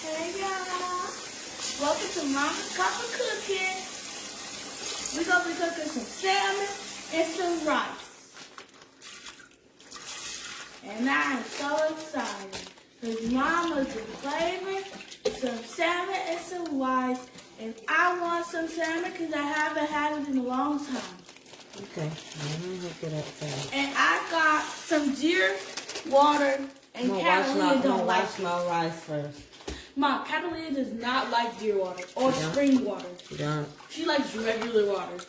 Hey y'all, welcome to Mama's Cup of Cooking. We're going to be cooking some salmon and some rice. And I am so excited because Mama's been flavoring some salmon and some rice. And I want some salmon because I haven't had it in a long time. Okay, let me hook it up first. And I got some deer water and Catalina don't like wash my rice first. Mom, Catalina does not like deer water or spring water. She don't. She likes regular water.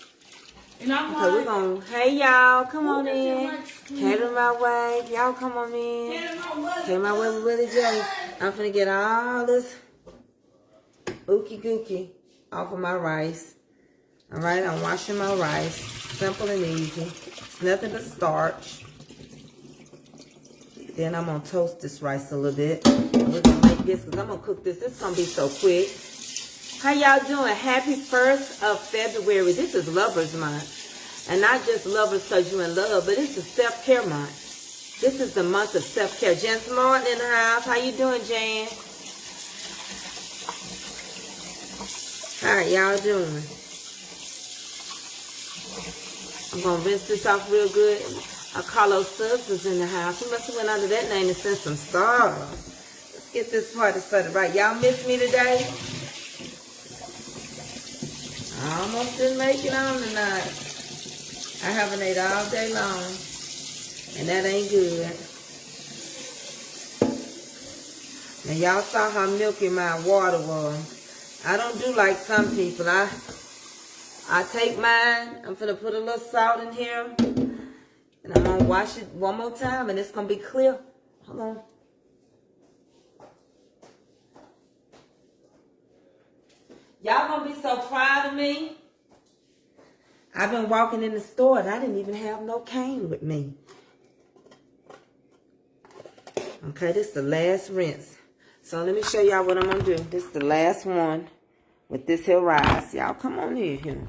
And I'm okay, we're going to, hey y'all, come on in. Cater my way. Y'all come on in. Cater my way with Willie J. I'm finna get all this ookie gookie off of my rice. Alright, I'm washing my rice. Simple and easy. It's nothing but starch. Then I'm going to toast this rice a little bit. And we're going to make this because I'm going to cook this. This is going to be so quick. How y'all doing? Happy 1st of February. This is Lovers Month. And not just lovers because you're in love, but it's a self-care month. This is the month of self-care. Jan Martin in the house. How you doing, Jan? How y'all doing? I'm going to rinse this off real good. Carlos Suggs is in the house. He must have went under that name and sent some stars. Let's get this party started right. Y'all miss me today? I almost didn't make it on tonight. I haven't ate all day long. And that ain't good. Now y'all saw how milky my water was. I don't do like some people. I take mine. I'm finna put a little salt in here. And I'm going to wash it one more time, and it's going to be clear. Hold on. Y'all going to be so proud of me. I've been walking in the store, and I didn't even have no cane with me. Okay, this is the last rinse. So let me show y'all what I'm going to do. This is the last one with this here rice. Y'all come on in here.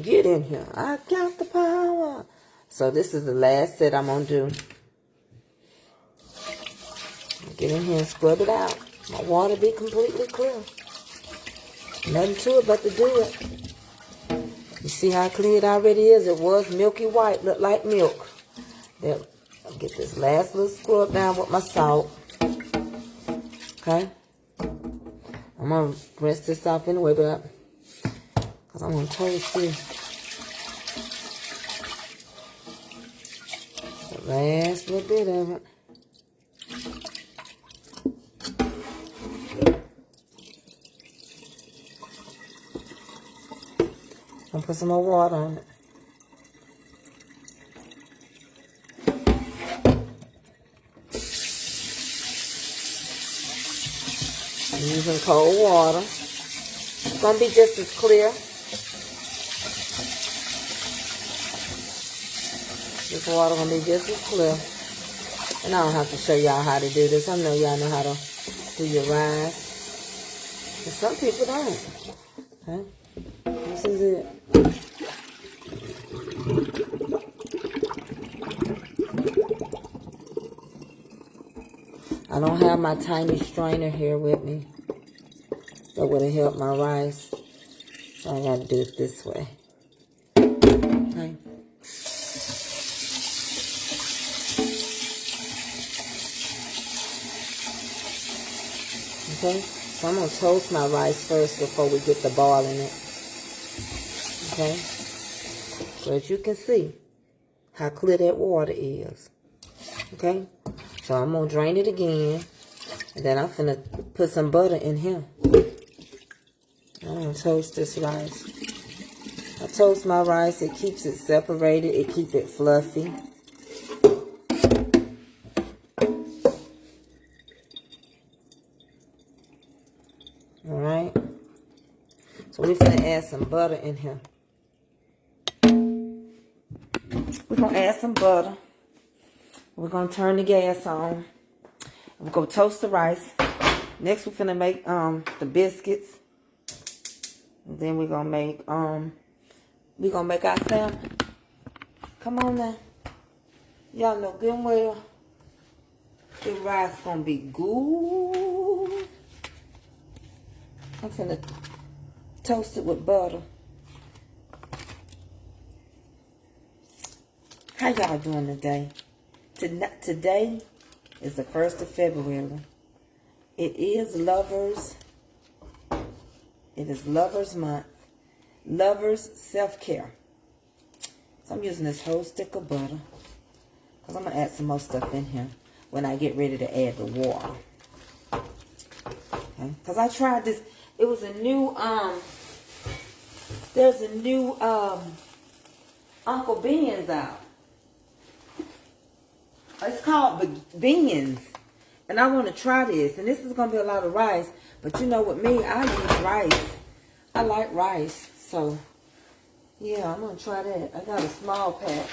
Get in here. I got the power. So this is the last set I'm going to do. Get in here and scrub it out. My water be completely clear. Nothing to it but to do it. You see how clear it already is? It was milky white, looked like milk. There, I'll get this last little scrub down with my salt. Okay? I'm going to rinse this off anyway, but because I'm going to toast this. Last little bit of it. I'm gonna put some more water on it. I'm using cold water. It's gonna be just as clear. This water gonna be just as clear. And I don't have to show y'all how to do this. I know y'all know how to do your rice. But some people don't. Okay? This is it. I don't have my tiny strainer here with me. That would have helped my rice. So I gotta do it this way. Okay. Okay, so I'm going to toast my rice first before we get the ball in it. Okay, so as you can see how clear that water is. Okay, so I'm going to drain it again. And then I'm going to put some butter in here. I'm going to toast this rice. I toast my rice. It keeps it separated. It keeps it fluffy. Alright, so we're going to add some butter in here. We're going to add some butter. We're going to turn the gas on. We're going to toast the rice. Next, we're going to make the biscuits. And then we're going to make our salmon. Come on now. Y'all know good and well the rice going to be good. finna toast it with butter. How y'all doing today? Today is the 1st of February. It is Lovers. It is Lovers Month. Lovers Self-Care. So I'm using this whole stick of butter. Because I'm going to add some more stuff in here when I get ready to add the water. Okay? Because I tried this. It was a new, there's a new Uncle Ben's out. It's called Beans. And I want to try this. And this is going to be a lot of rice. But you know, with me, I use rice. I like rice. So, yeah, I'm going to try that. I got a small pack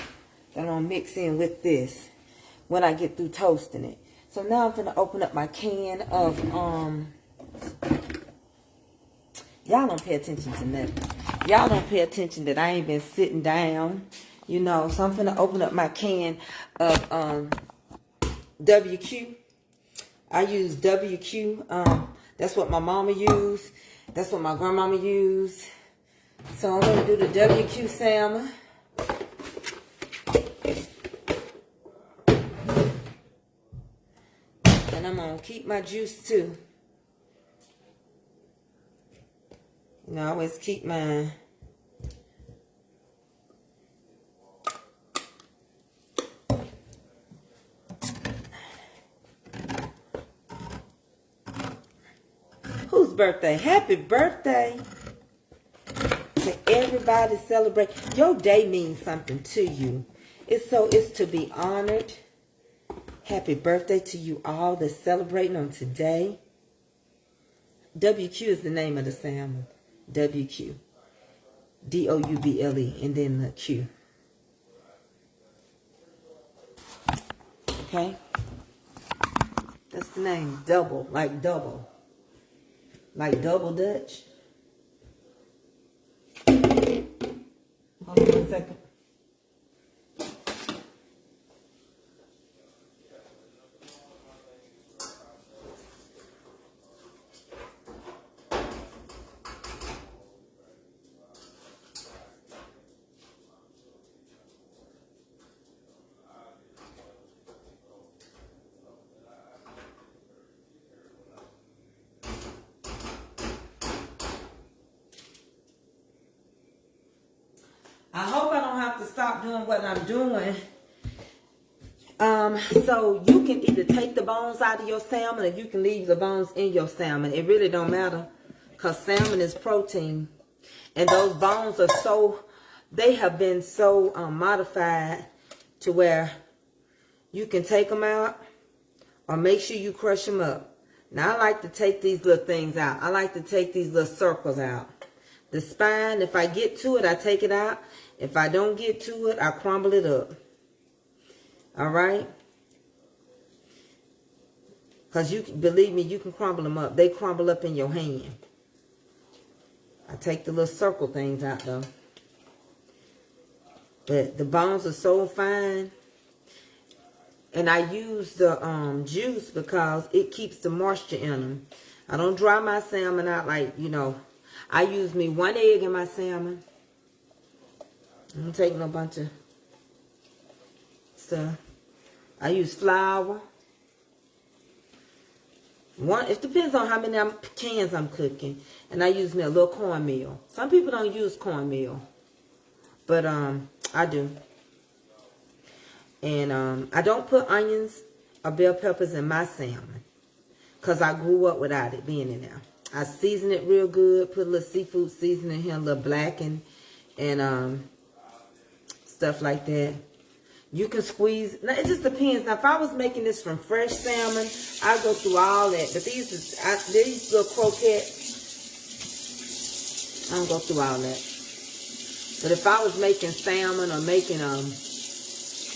that I'm going to mix in with this when I get through toasting it. So now I'm going to open up my can of, y'all don't pay attention to nothing. Y'all don't pay attention that I ain't been sitting down. You know, so I'm going to open up my can of WQ. I use WQ. That's what my mama used. That's what my grandmama used. So I'm going to do the WQ salmon. And I'm going to keep my juice too. You know, I always keep mine. Whose birthday? Happy birthday to everybody celebrate. Your day means something to you. It's to be honored. Happy birthday to you all that's celebrating on today. WQ is the name of the salmon. WQ. D-O-U-B-L-E. And then the Q. Okay? That's the name. Double. Like double. Like double Dutch. Hold on 1 second. I hope I don't have to stop doing what I'm doing. So you can either take the bones out of your salmon or you can leave the bones in your salmon. It really don't matter because salmon is protein. And those bones are so, they have been so modified to where you can take them out or make sure you crush them up. Now I like to take these little things out. I like to take these little circles out. The spine, if I get to it, I take it out. If I don't get to it, I crumble it up. Alright? Because you believe me, you can crumble them up. They crumble up in your hand. I take the little circle things out though. But the bones are so fine. And I use the juice because it keeps the moisture in them. I don't dry my salmon out like, you know. I use me 1 egg in my salmon. I'm taking a bunch of stuff. I use flour. It depends on how many cans I'm cooking. And I use me a little cornmeal. Some people don't use cornmeal. But I do. And I don't put onions or bell peppers in my salmon. Because I grew up without it being in there. I season it real good. Put a little seafood seasoning here. A little blackened. And stuff like that. You can squeeze. Now, it just depends. Now, if I was making this from fresh salmon, I'd go through all that. But these little croquettes, I don't go through all that. But if I was making salmon or making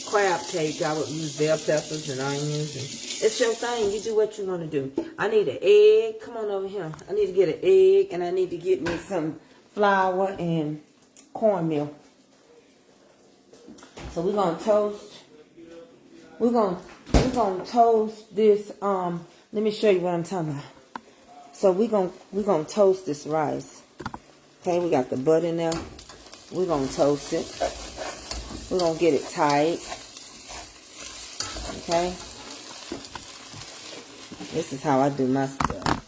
crab cake, I would use bell peppers and onions. And it's your thing. You do what you want to do. I need an egg. Come on over here. I need to get an egg, and I need to get me some flour and cornmeal. So we're gonna toast. We're gonna toast this. Let me show you what I'm talking about. So we're gonna toast this rice. Okay, we got the butter in there. We're gonna toast it. We're gonna get it tight. Okay. This is how I do my stuff.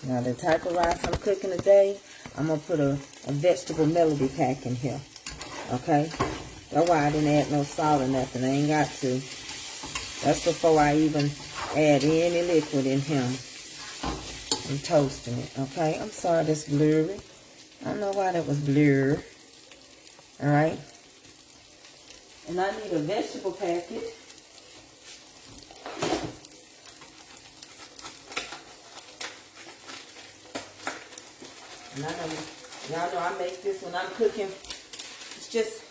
Now the type of rice I'm cooking today, I'm gonna put a vegetable melody pack in here. Okay. That's why I didn't add no salt or nothing. I ain't got to. That's before I even add any liquid in here. I'm toasting it, okay? I'm sorry that's blurry. I don't know why that was blurry. Alright? And I need a vegetable packet. And I know, y'all know I make this when I'm cooking. It's just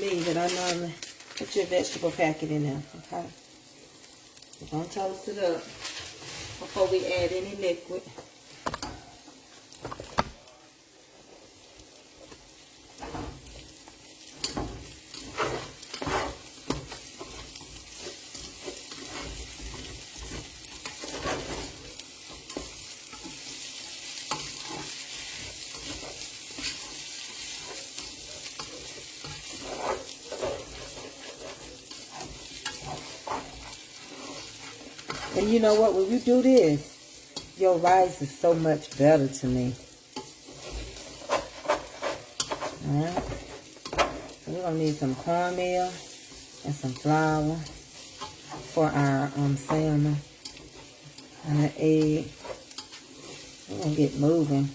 me that I normally put your vegetable packet in there, okay? We're going to toast it up before we add any liquid. And you know what? When you do this, your rice is so much better to me. Alright. So we're going to need some cornmeal and some flour for our salmon and an egg. We're going to get moving.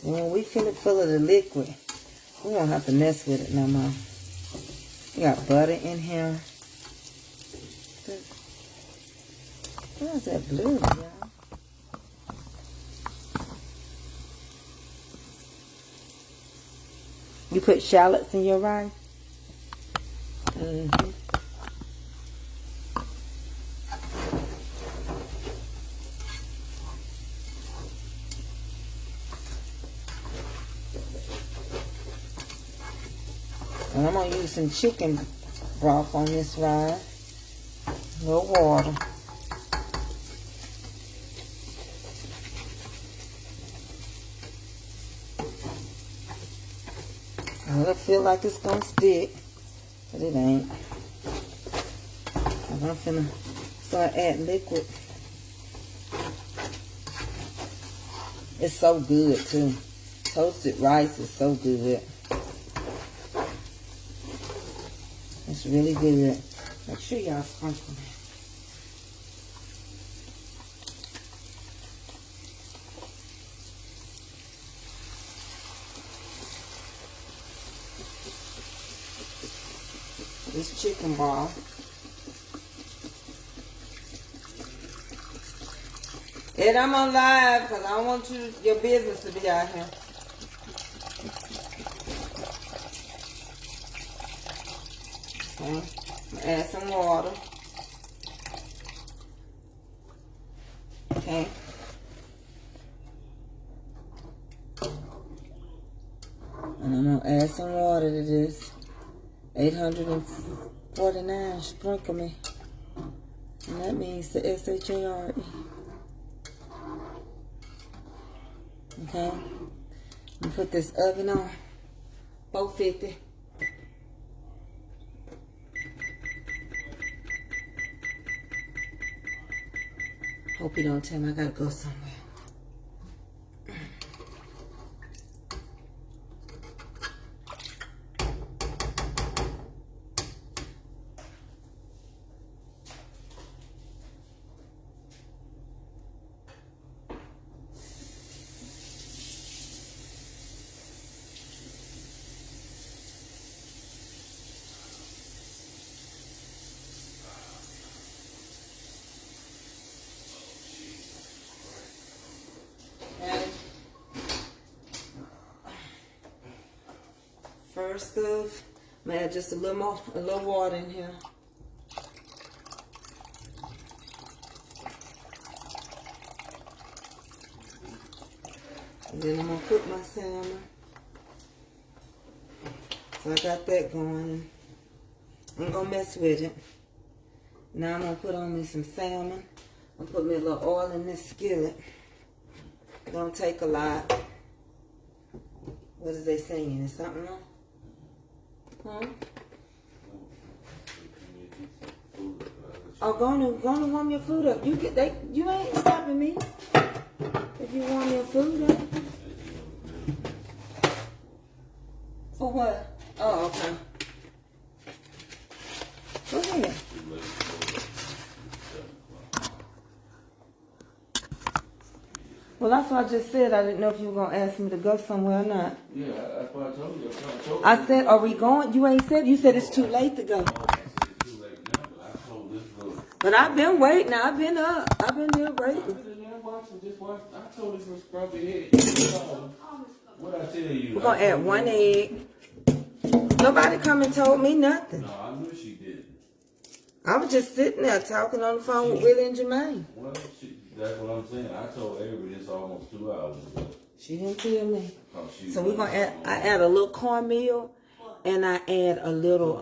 And when we feel it full of the liquid, we won't have to mess with it no more. We got butter in here. Where's that blue, y'all? You put shallots in your rice? Mm-hmm. And I'm going to use some chicken broth on this rice. A little water. I feel like it's going to stick, but it ain't. I'm finna start adding liquid. It's so good too. Toasted rice is so good. It's really good. Make sure y'all sprinkle it. This chicken ball. And I'm on live because I don't want your business to be out here. Okay. Add some water. Okay. And I'm going to add some water to this. 849, sprinkle me. And that means the SHARE. Okay. And put this oven on 450. Hope you don't tell me I gotta go somewhere. First off, I'm gonna add just a little water in here. And then I'm going to cook my salmon. So I got that going. I'm going to mess with it. Now I'm going to put on me some salmon. I'm going to put me a little oil in this skillet. Don't take a lot. What is they saying? Is something wrong? Huh? Oh, go on warm your food up. You ain't stopping me. If you warm your food up. For what? Oh, okay. Go ahead. Well, that's what I just said. I didn't know if you were going to ask me to go somewhere or not. Yeah, that's what I told you. I said, are we going? You ain't said. You said it's too late to go. But I've been waiting. I've been up. I've been there waiting. I've been there watching. Just watch. I told this little scruffy head. What I tell you? We're going to add 1 egg. Nobody come and told me nothing. No, I knew she didn't. I was just sitting there talking on the phone with Willie and Jermaine. Well, that's what I'm saying. I told Avery this almost 2 hours ago. She didn't tell me. Oh, So we're going to add, I add a little cornmeal and I add a little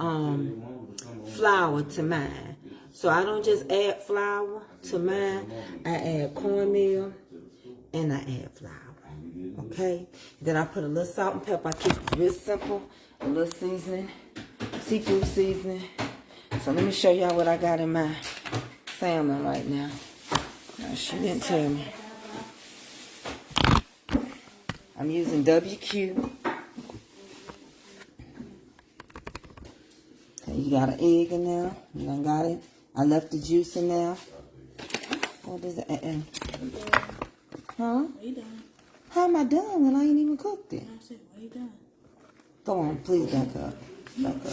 flour to mine. So I don't just add flour to mine. I add cornmeal and I add flour. Okay? Then I put a little salt and pepper. I keep it real simple. A little seasoning, seafood seasoning. So let me show y'all what I got in my salmon right now. No, she didn't tell me. I'm using WQ. Okay, you got an egg in there. You done got it. I left the juice in there. What is it? Huh? How am I done when I ain't even cooked it? I said, what are you done? Go on, please back up. Back up.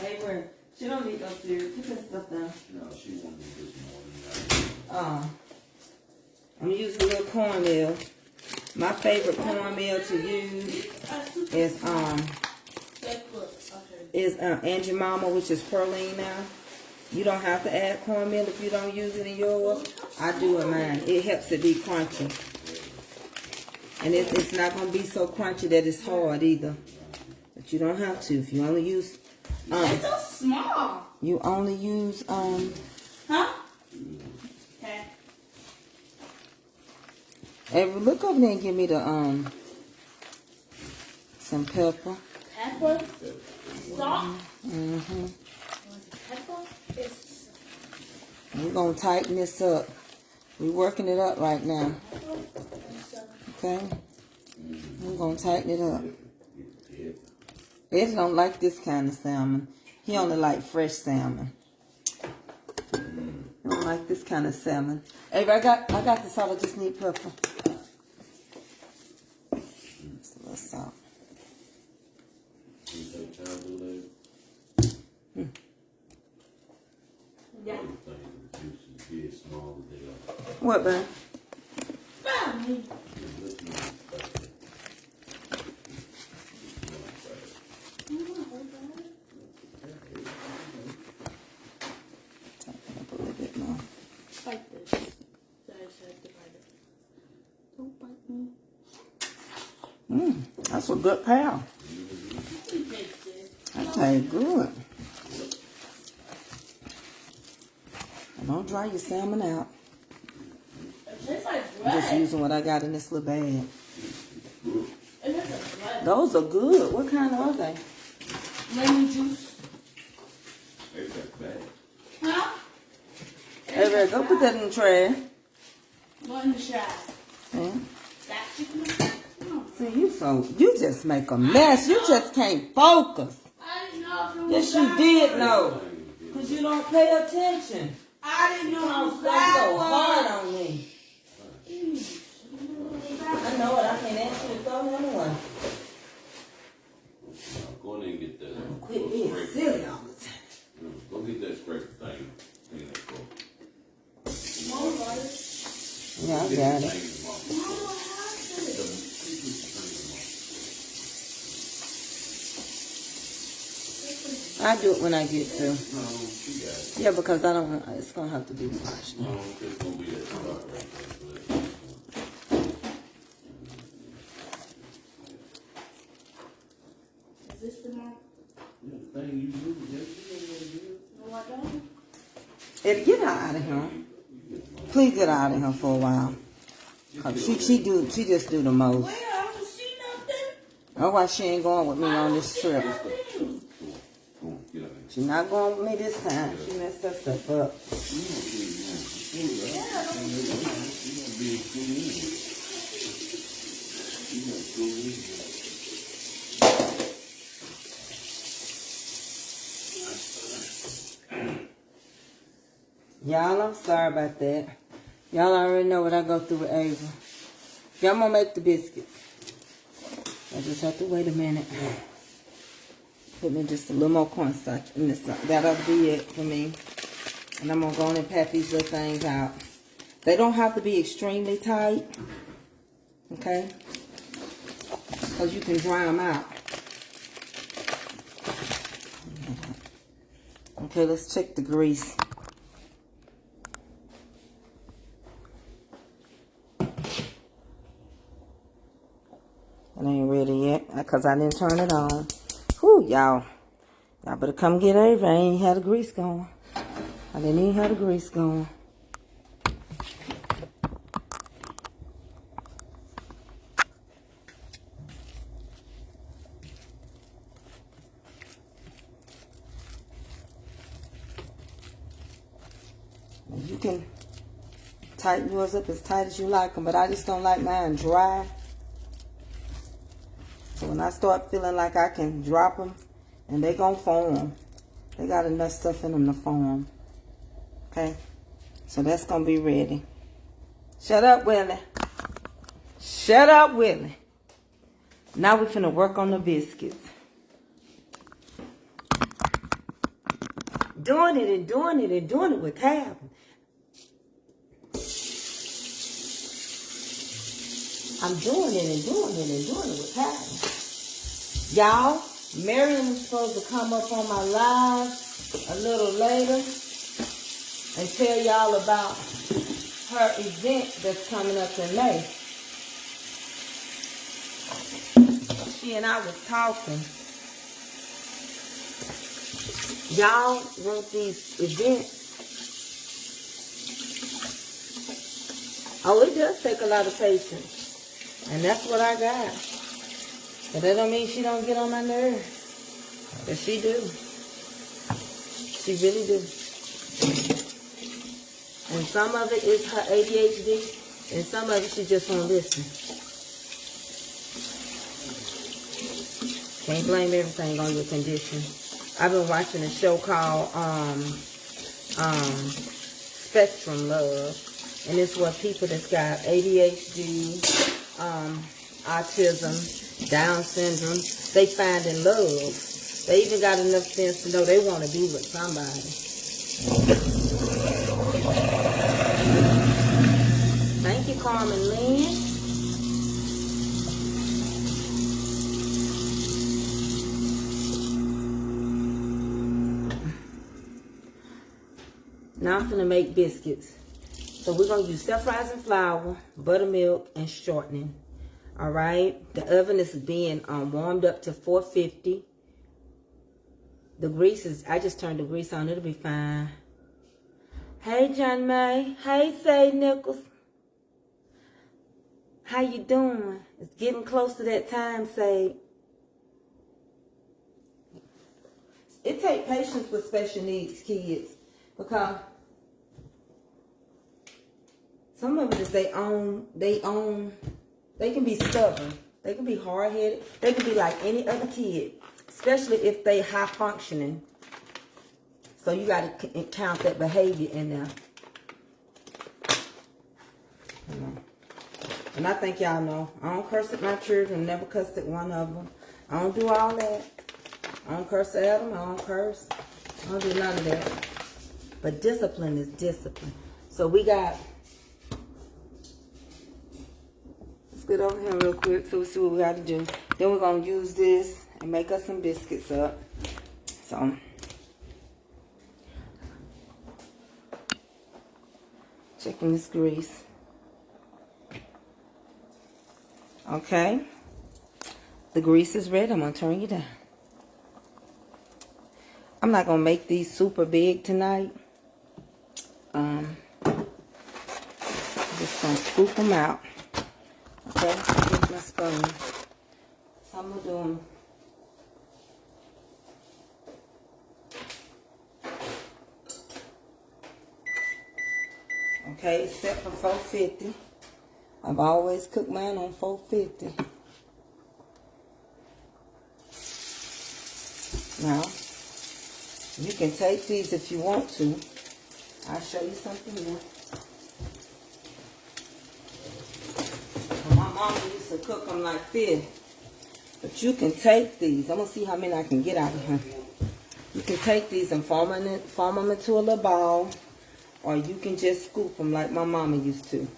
Hey, Brent, she don't need no cereal. Put that stuff down. No, she won't do this morning. I'm using a little cornmeal. My favorite cornmeal to use is Aunt Jemima, which is Pearline now. You don't have to add cornmeal if you don't use it in yours. I do in mine. It helps it be crunchy. And it's not going to be so crunchy that it's hard either. But you don't have to. If you only use... it's so small. You only use... Huh? Okay. Avery, look over there and give me the... some pepper. Pepper? Salt? Mm-hmm. Pepper? We're going to tighten this up. We're working it up right now. Okay? We're going to tighten it up. Eddie don't like this kind of salmon. He only like fresh salmon. He don't like this kind of salmon. Hey, I got the salt. I just need pepper. Just a little salt. Yeah. What, babe? Like this. Don't bite me. That's a good pal. That tastes good. And don't dry your salmon out. It tastes like I'm bread. just using what I got in this little bag. It tastes like bread. Those are good. What kind are they? Lemon juice. Huh? Hey, Red, go put that in the trash. What in the shower? Yeah. That chicken? See, you just make a mess. You just can't focus. I didn't know if it was Yes, you did know. Because you don't pay attention. I didn't know it was That's so that hard on me. I know it. I can't ask you to throw him away. Go in and get that. Quit being silly all the time. Go get that scraper thing. Clean that floor. Yeah, I got it. I do it when I get through. No, she got it. Yeah, because I don't. It's gonna have to be washed. No, it's gonna be that spot right there. Is this the knife? Yeah, the thing you do, yes, you No, I don't. Eddie, get her out of here. Please get out of here for a while. 'Cause she just do the most. Where? I don't see nothing. That's why she ain't going with me on this trip. Come on, get out of here. She's not going with me this time. She messed her stuff up. Y'all, I'm sorry about that. Y'all already know what I go through with Ava. Y'all gonna make the biscuits. I just have to wait a minute. Put me just a little more cornstarch in this. That'll be it for me. And I'm gonna go on and pat these little things out. They don't have to be extremely tight. Okay? Because you can dry them out. Okay, let's check the grease. It ain't ready yet because I didn't turn it on. Whew, y'all. Y'all better come get Ava. I ain't had the grease going. I didn't even have the grease going. You can tighten yours up as tight as you like them, but I just don't like mine dry. So when I start feeling like I can drop them, and they gonna form. They got enough stuff in them to form. Okay? So that's gonna be ready. Shut up, Willie. Shut up, Willie. Now we're finna work on the biscuits. Doing it and doing it and doing it with Calvin. I'm doing it and doing it and doing it with Calvin. Y'all, Miriam is supposed to come up on my live a little later and tell y'all about her event that's coming up in May. She and I was talking. Y'all want these events? Oh, it does take a lot of patience. And that's what I got. But that don't mean she don't get on my nerves. But she do. She really do. And some of it is her ADHD. And some of it she just won't listen. Can't blame everything on your condition. I've been watching a show called Spectrum Love. And it's what people that's got ADHD, autism, Down syndrome, they find in love. They even got enough sense to know they want to be with somebody. Thank you, Carmen Lynn. Now I'm gonna make biscuits. So we're going to use self-rising flour, buttermilk, and shortening. All right. The oven is being warmed up to 450. The grease is, I just turned the grease on. It'll be fine. Hey, John May. Hey, Say Nichols. How you doing? It's getting close to that time, Say. It takes patience with special needs kids because some of it is they can be stubborn. They can be hard-headed. They can be like any other kid, especially if they high functioning. So you got to count that behavior in there. And I think y'all know, I don't curse at my children, never cussed at one of them. I don't do all that. I don't curse at them, I don't curse. I don't do none of that. But discipline is discipline. So we got, let's get over here real quick so we see what we got to do. Then we're going to use this and make us some biscuits up. So Checking this grease. Okay. The grease is ready. I'm going to turn you down. I'm not going to make these super big tonight. I'm just going to scoop them out. Okay, get my spoon. So I'm going to do them. Okay, set for 450. I've always cooked mine on 450. Now, you can take these if you want to. I'll show you something new. My mom used to cook them like this. But you can take these. I'm going to see how many I can get out of here. You can take these and form them into a little ball. Or you can just scoop them like my mama used to.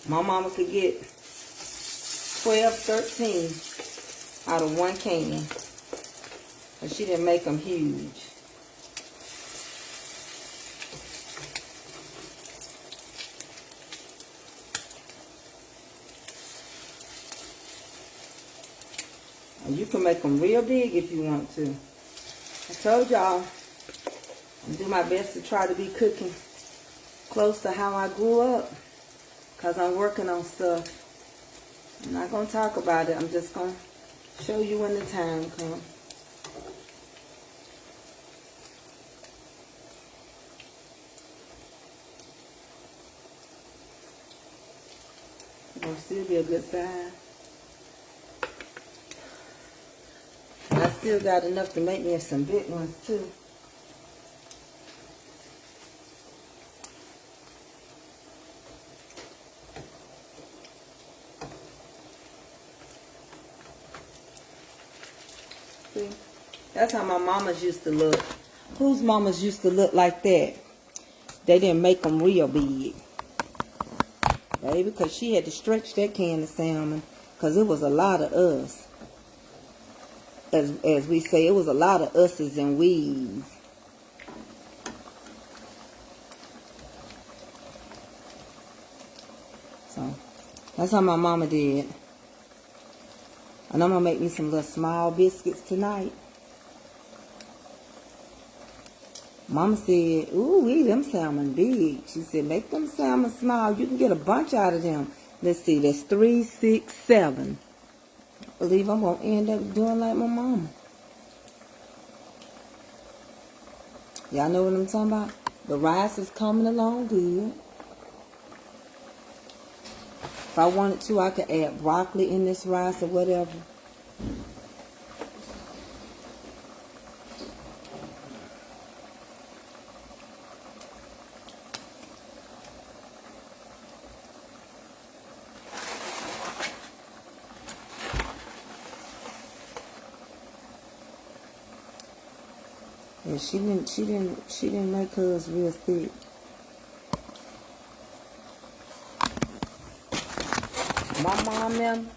My mama could get 12, 13 out of one can. But she didn't make them huge. And you can make them real big if you want to. I told y'all, I do my best to try to be cooking close to how I grew up. Because I'm working on stuff. I'm not going to talk about it. I'm just going to show you when the time comes. It'll still be a good size. I still got enough to make me some big ones too. See? That's how my mamas used to look. Whose mamas used to look like that? They didn't make them real big. Baby, because she had to stretch that can of salmon. Because it was a lot of us. As we say, it was a lot of us's and we's. So, that's how my mama did. And I'm going to make me some little small biscuits tonight. Mama said, ooh, them salmon big. She said, make them salmon small. You can get a bunch out of them. Let's see, that's 3, 6, 7. I believe I'm going to end up doing like my mama. Y'all know what I'm talking about? The rice is coming along good. If I wanted to, I could add broccoli in this rice or whatever. Yeah, she didn't make hers real thick. My mom them,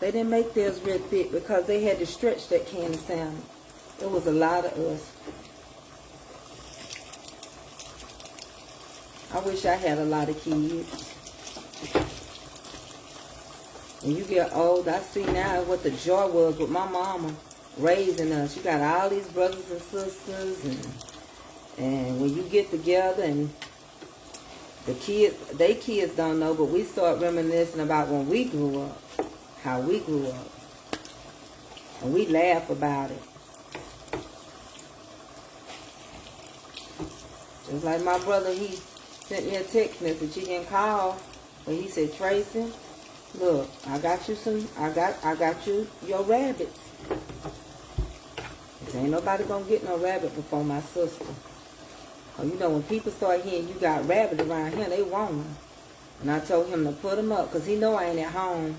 they didn't make theirs real thick because they had to stretch that can of salmon. It was a lot of us. I wish I had a lot of kids. When you get old, I see now what the joy was with my mama raising us. You got all these brothers and sisters, and when you get together and the kids, they kids don't know, but we start reminiscing about when we grew up, how we grew up, and we laugh about it. Just like my brother, he sent me a text message. He didn't call, but he said, Tracy, look, I got you your rabbits. Ain't nobody gonna get no rabbit before my sister. Oh, you know, when people start hearing you got rabbit around here, they want them. And I told him to put them up because he know I ain't at home.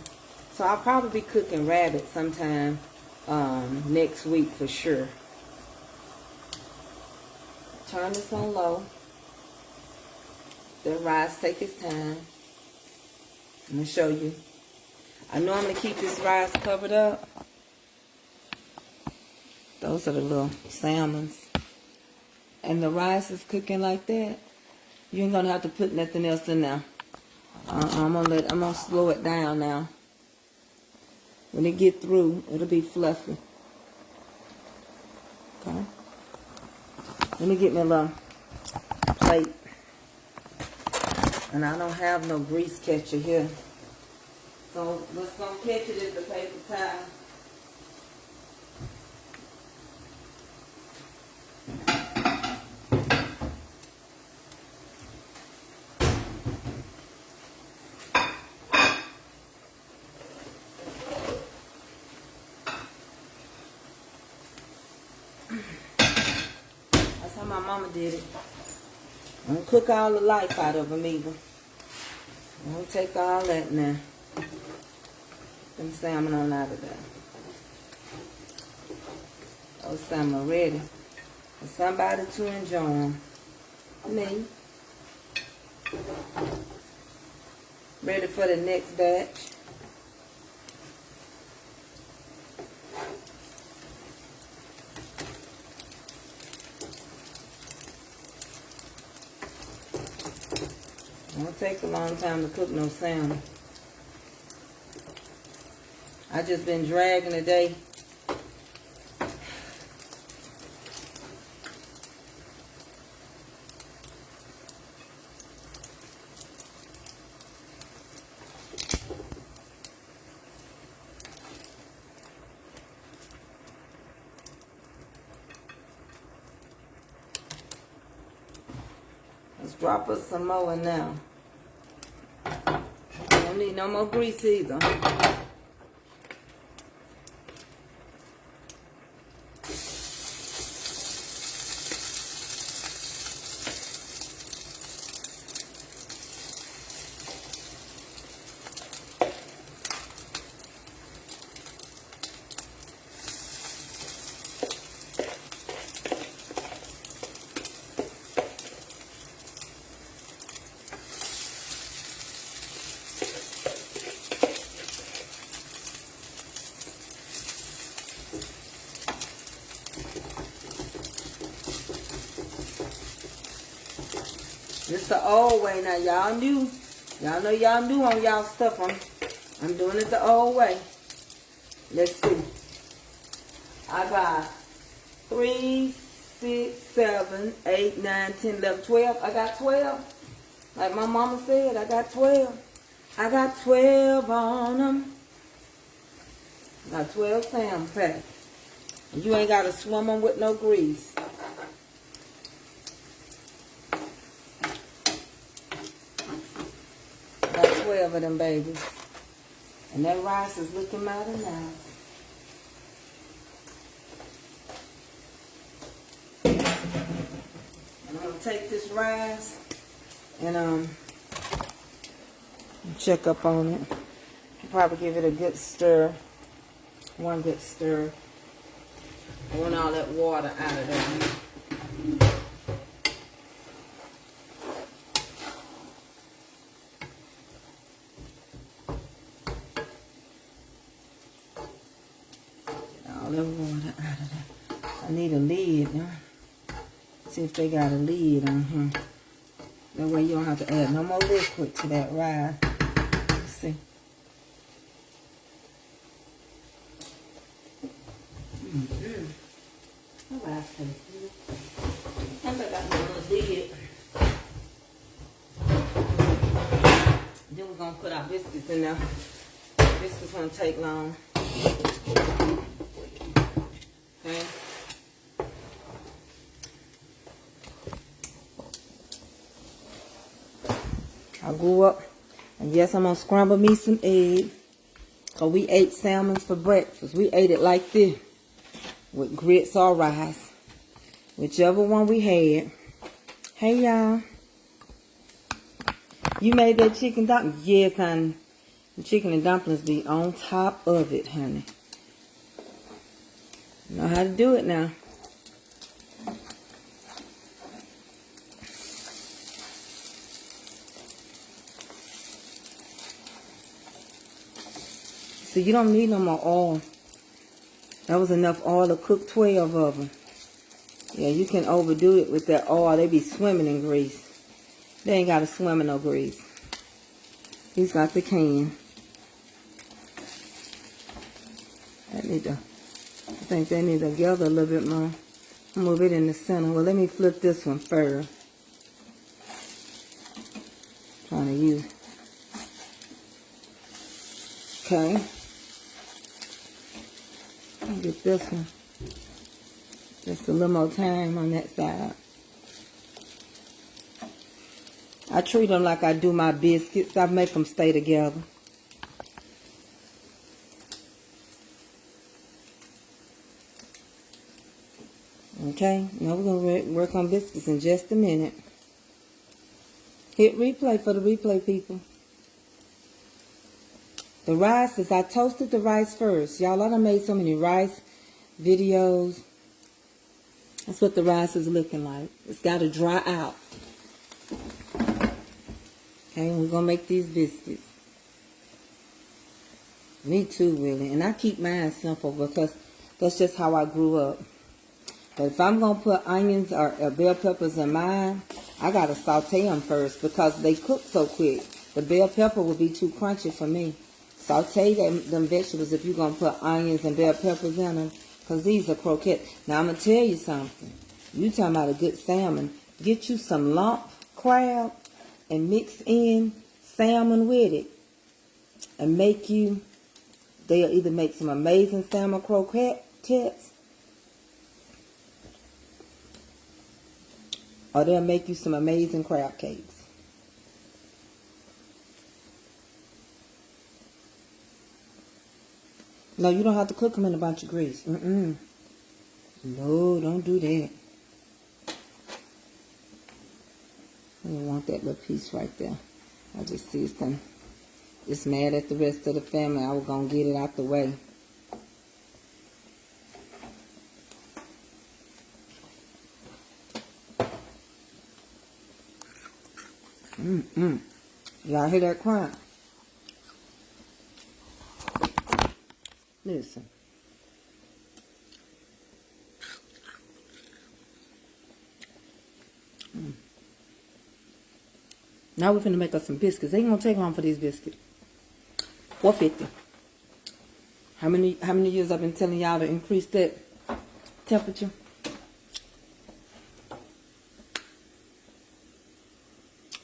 So I'll probably be cooking rabbit sometime next week for sure. Turn this on low. The rice take its time. I'm gonna show you. I normally keep this rice covered up. Those are the little salmons. And the rice is cooking like that. You ain't gonna have to put nothing else in there. I'm gonna slow it down now. When it get through, it'll be fluffy. Okay. Let me get me a little plate. And I don't have no grease catcher here. So what's gonna catch it is the paper towel. That's how my mama did it. I don't cook all the life out of them either. I don't take all that now. Them salmon on out of there. Those salmon ready for somebody to enjoy them. Me. Ready for the next batch. It don't take a long time to cook no salmon. I just been dragging today. Let's drop us some more in now. Don't need no more grease either. This the old way now. Y'all new. Y'all know y'all new on y'all stuff. I'm doing it the old way. Let's see. I got 3, 6, 7, 8, 9, 10, 11, 12. I got 12. Like my mama said, I got 12. I got 12 on them. I got 12 salmon packed. And you ain't got to swim them with no grease. Got 12 of them babies. And that rice is looking mighty nice. And I'm going to take this rice and check up on it. Probably give it a good stir. One good stir. I want all that water out of there. All that water out of there. I need a lid now. See if they got a lid on here. That way you don't have to add no more liquid to that rice. Let's see. That rice tastes good. I think I got a little lid. Then we're going to put our biscuits in there. Biscuits won't take long. Okay. I'll go up, and yes, I'm going to scramble me some eggs, because we ate salmon for breakfast. We ate it like this, with grits or rice, whichever one we had. Hey, y'all. You made that chicken dumpling? Yes, honey. The chicken and dumplings be on top of it, honey. You know how to do it now. So you don't need no more oil. That was enough oil to cook 12 of them. Yeah, you can overdo it with that oil. They be swimming in grease. They ain't got to swim in no grease. He's got the can. I think they need to gather a little bit more. Move it in the center. Well, let me flip this one first. Trying to use. Okay. I'll get this one. Just a little more time on that side. I treat them like I do my biscuits. I make them stay together. Okay, now we're going to work on biscuits in just a minute. Hit replay for the replay people. The rice is, I toasted the rice first. Y'all, I done made so many rice videos. That's what the rice is looking like. It's got to dry out. Okay, we're going to make these biscuits. Me too, really. And I keep mine simple because that's just how I grew up. But if I'm going to put onions or bell peppers in mine, I got to saute them first because they cook so quick. The bell pepper would be too crunchy for me. Saute them vegetables if you're going to put onions and bell peppers in them because these are croquettes. Now, I'm going to tell you something. You talking about a good salmon. Get you some lump crab and mix in salmon with it. And they'll either make some amazing salmon croquettes or they'll make you some amazing crab cakes. No, you don't have to cook them in a bunch of grease. No, don't do that. I don't want that little piece right there. I just see it's mad at the rest of the family. I was going to get it out the way. Y'all hear that crying? Listen. Now we're finna make us some biscuits. They ain't gonna take long for these biscuits. $4.50. How many years I've been telling y'all to increase that temperature?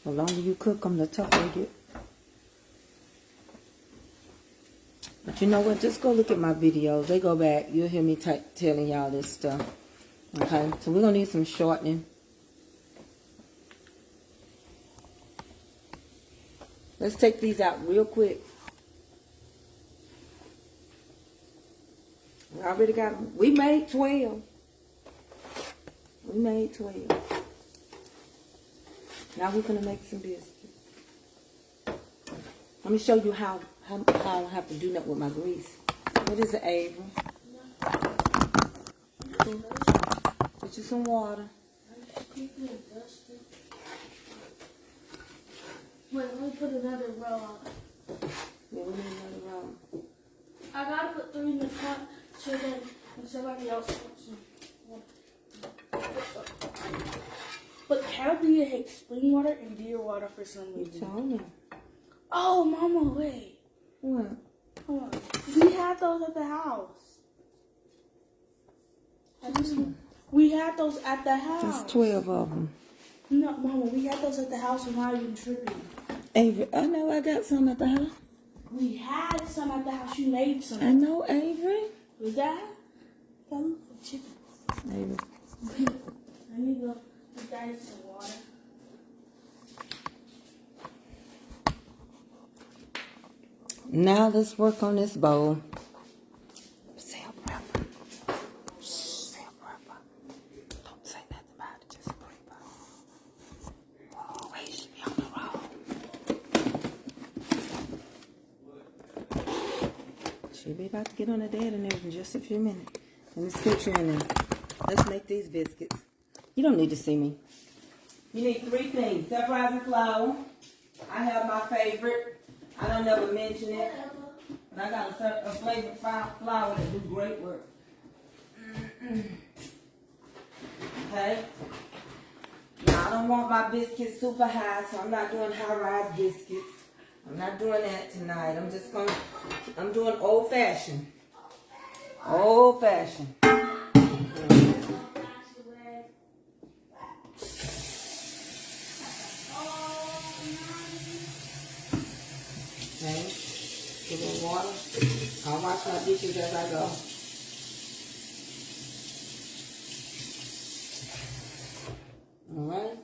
The longer you cook them, the tougher they get. But you know what? Just go look at my videos. They go back. You'll hear me telling y'all this stuff. Okay? So we're going to need some shortening. Let's take these out real quick. We already got them. We made 12. We made 12. Now we're going to make some biscuits. Let me show you how I have to do that with my grease. What is it, Avery? Put you some water. Wait, let me put another row on. Yeah, we need another row. I gotta put 3 in the front so then if somebody else wants some. But Caribbean hates spring water and deer water for some reason. You told me. Oh, Mama, wait. What? Hold on. We had those at the house. We had those at the house. There's 12 of them. No, Mama, we had those at the house when I was tripping. Avery, I know I got some at the house. We had some at the house. You made some. I know, Avery. Was that? That little chicken. Avery. I need to put that in some water. Now let's work on this bowl. Don't say nothing about it. Just breathe out. Oh, wait, she be on the roll. She'll be about to get on the dad and everything in just a few minutes. Let me scoot you in there. Let's make these biscuits. You don't need to see me. You need 3 things. Self-rising flour. I have my favorite. I don't never mention it, but I got a flavored flour that do great work. Okay. Now I don't want my biscuits super high, so I'm not doing high-rise biscuits. I'm not doing that tonight. I'm doing old-fashioned. Old-fashioned. Okay. Give it water. I'll wash my dishes as I go. Alright.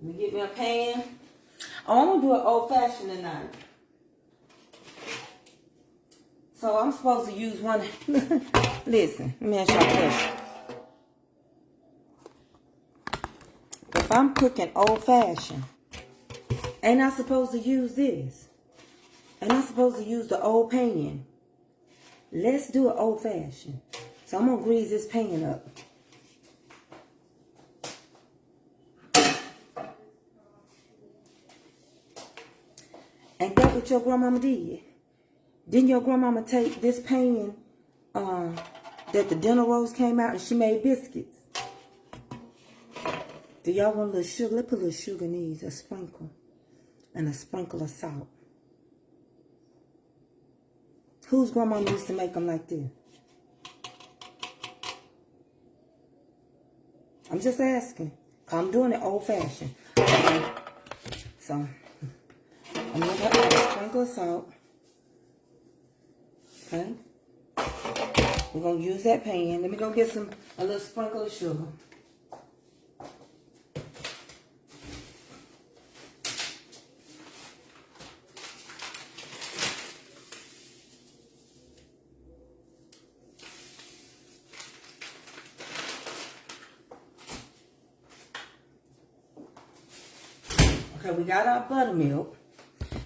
Let me get me a pan. Oh, I'm going to do it old-fashioned tonight. So I'm supposed to use one. Listen, let me ask y'all a question. If I'm cooking old-fashioned, ain't I supposed to use this? Ain't I supposed to use the old pan? Let's do it old-fashioned. So I'm going to grease this pan up. Ain't that what your grandmama did? Didn't your grandmama take this pan that the dinner rolls came out and she made biscuits? Do y'all want a little sugar? Let's put a little sugar in these, a sprinkle. And a sprinkle of salt. Whose grandmama used to make them like this? I'm just asking. I'm doing it old-fashioned. Okay. So, I'm going to add a sprinkle of salt. Okay. We're going to use that pan. Let me go get a little sprinkle of sugar. Okay, we got our buttermilk.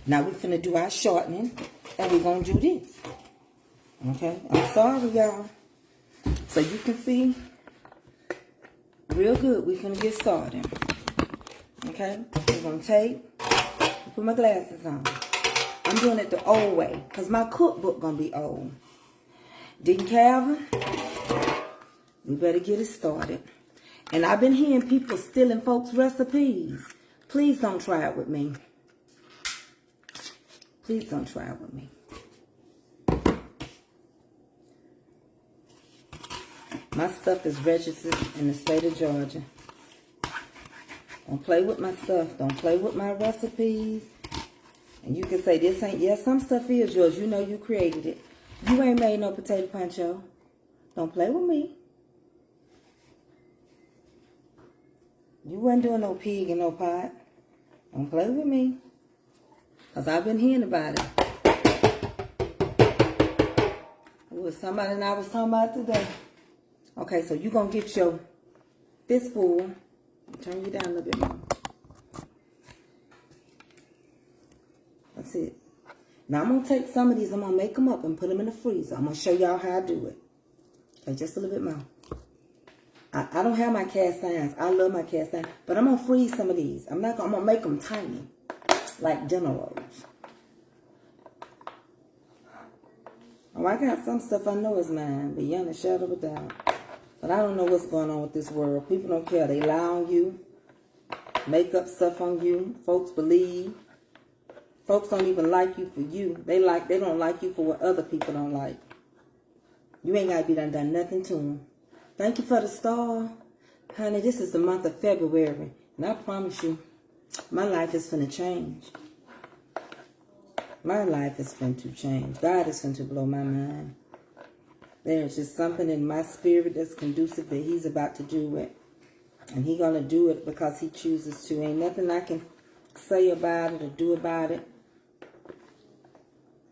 Now we're finna do our shortening, and we're gonna do this. Okay, I'm sorry, y'all. So you can see real good. We finna get started. Okay, we're gonna put my glasses on. I'm doing it the old way, cause my cookbook gonna be old. Deacon Calvin, we better get it started. And I've been hearing people stealing folks' recipes. Please don't try it with me. Please don't try it with me. My stuff is registered in the state of Georgia. Don't play with my stuff. Don't play with my recipes. And you can say this ain't, yes, some stuff is yours. You know you created it. You ain't made no potato pancho. Don't play with me. You wasn't doing no pig in no pot. Don't play with me. Because I've been hearing about it. It was somebody that I was talking about today. Okay, so you're going to get your fistful. Turn you down a little bit more. That's it. Now I'm going to take some of these. I'm going to make them up and put them in the freezer. I'm going to show y'all how I do it. Okay, just a little bit more. I don't have my cast irons. I love my cast irons. But I'm going to freeze some of these. I'm going to make them tiny. Like dinner rolls. Oh, I got some stuff I know is mine. Beyond a shadow of a doubt. But I don't know what's going on with this world. People don't care. They lie on you. Make up stuff on you. Folks believe. Folks don't even like you for you. They don't like you for what other people don't like. You ain't got to be done nothing to them. Thank you for the star. Honey, this is the month of February. And I promise you, my life is finna change. My life is finna change. God is finna blow my mind. There's just something in my spirit that's conducive that he's about to do it. And he's going to do it because he chooses to. Ain't nothing I can say about it or do about it.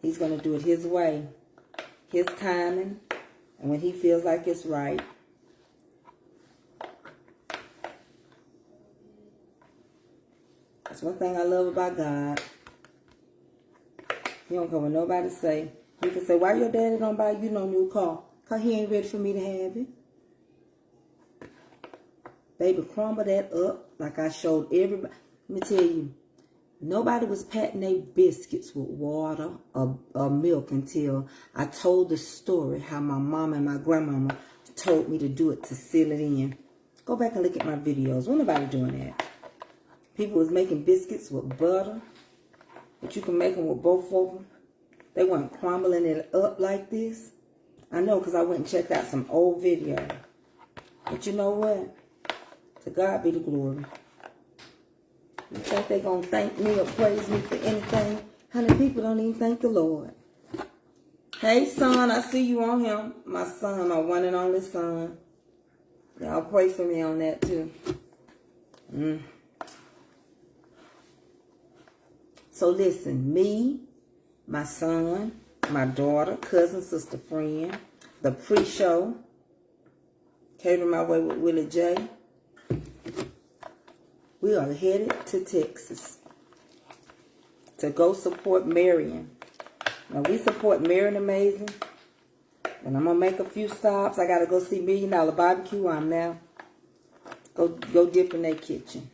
He's going to do it his way. His timing. And when he feels like it's right. That's one thing I love about God. He don't care what nobody say. You can say, why your daddy don't buy you no new car? Because he ain't ready for me to have it. Baby, crumble that up like I showed everybody. Let me tell you. Nobody was patting their biscuits with water or milk until I told the story how my mom and my grandmama told me to do it to seal it in. Go back and look at my videos. Wasn't nobody doing that. People was making biscuits with butter, but you can make them with both of them. They weren't crumbling it up like this. I know because I went and checked out some old videos. But you know what? To God be the glory. You think they gonna thank me or praise me for anything? Honey, people don't even thank the Lord. Hey, son, I see you on him. My son, my one and only son. Y'all pray for me on that too. So listen, me, my son, my daughter, cousin, sister, friend, the pre-show, Came My Way with Willie J. We are headed to Texas to go support Marion. Now, we support Marion Amazing. And I'm going to make a few stops. I got to go see $1 Million Barbecue. I'm now. Go dip in their kitchen.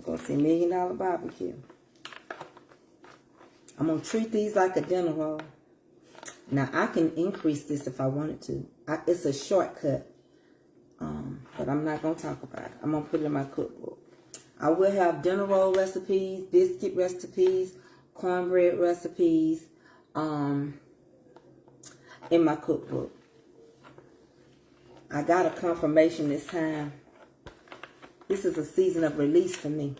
Go see $1 Million Barbecue. I'm going to treat these like a dinner roll. Now, I can increase this if I wanted to. It's a shortcut. But I'm not going to talk about it. I'm going to put it in my cookbook. I will have dinner roll recipes, biscuit recipes, cornbread recipes in my cookbook. I got a confirmation this time. This is a season of release for me.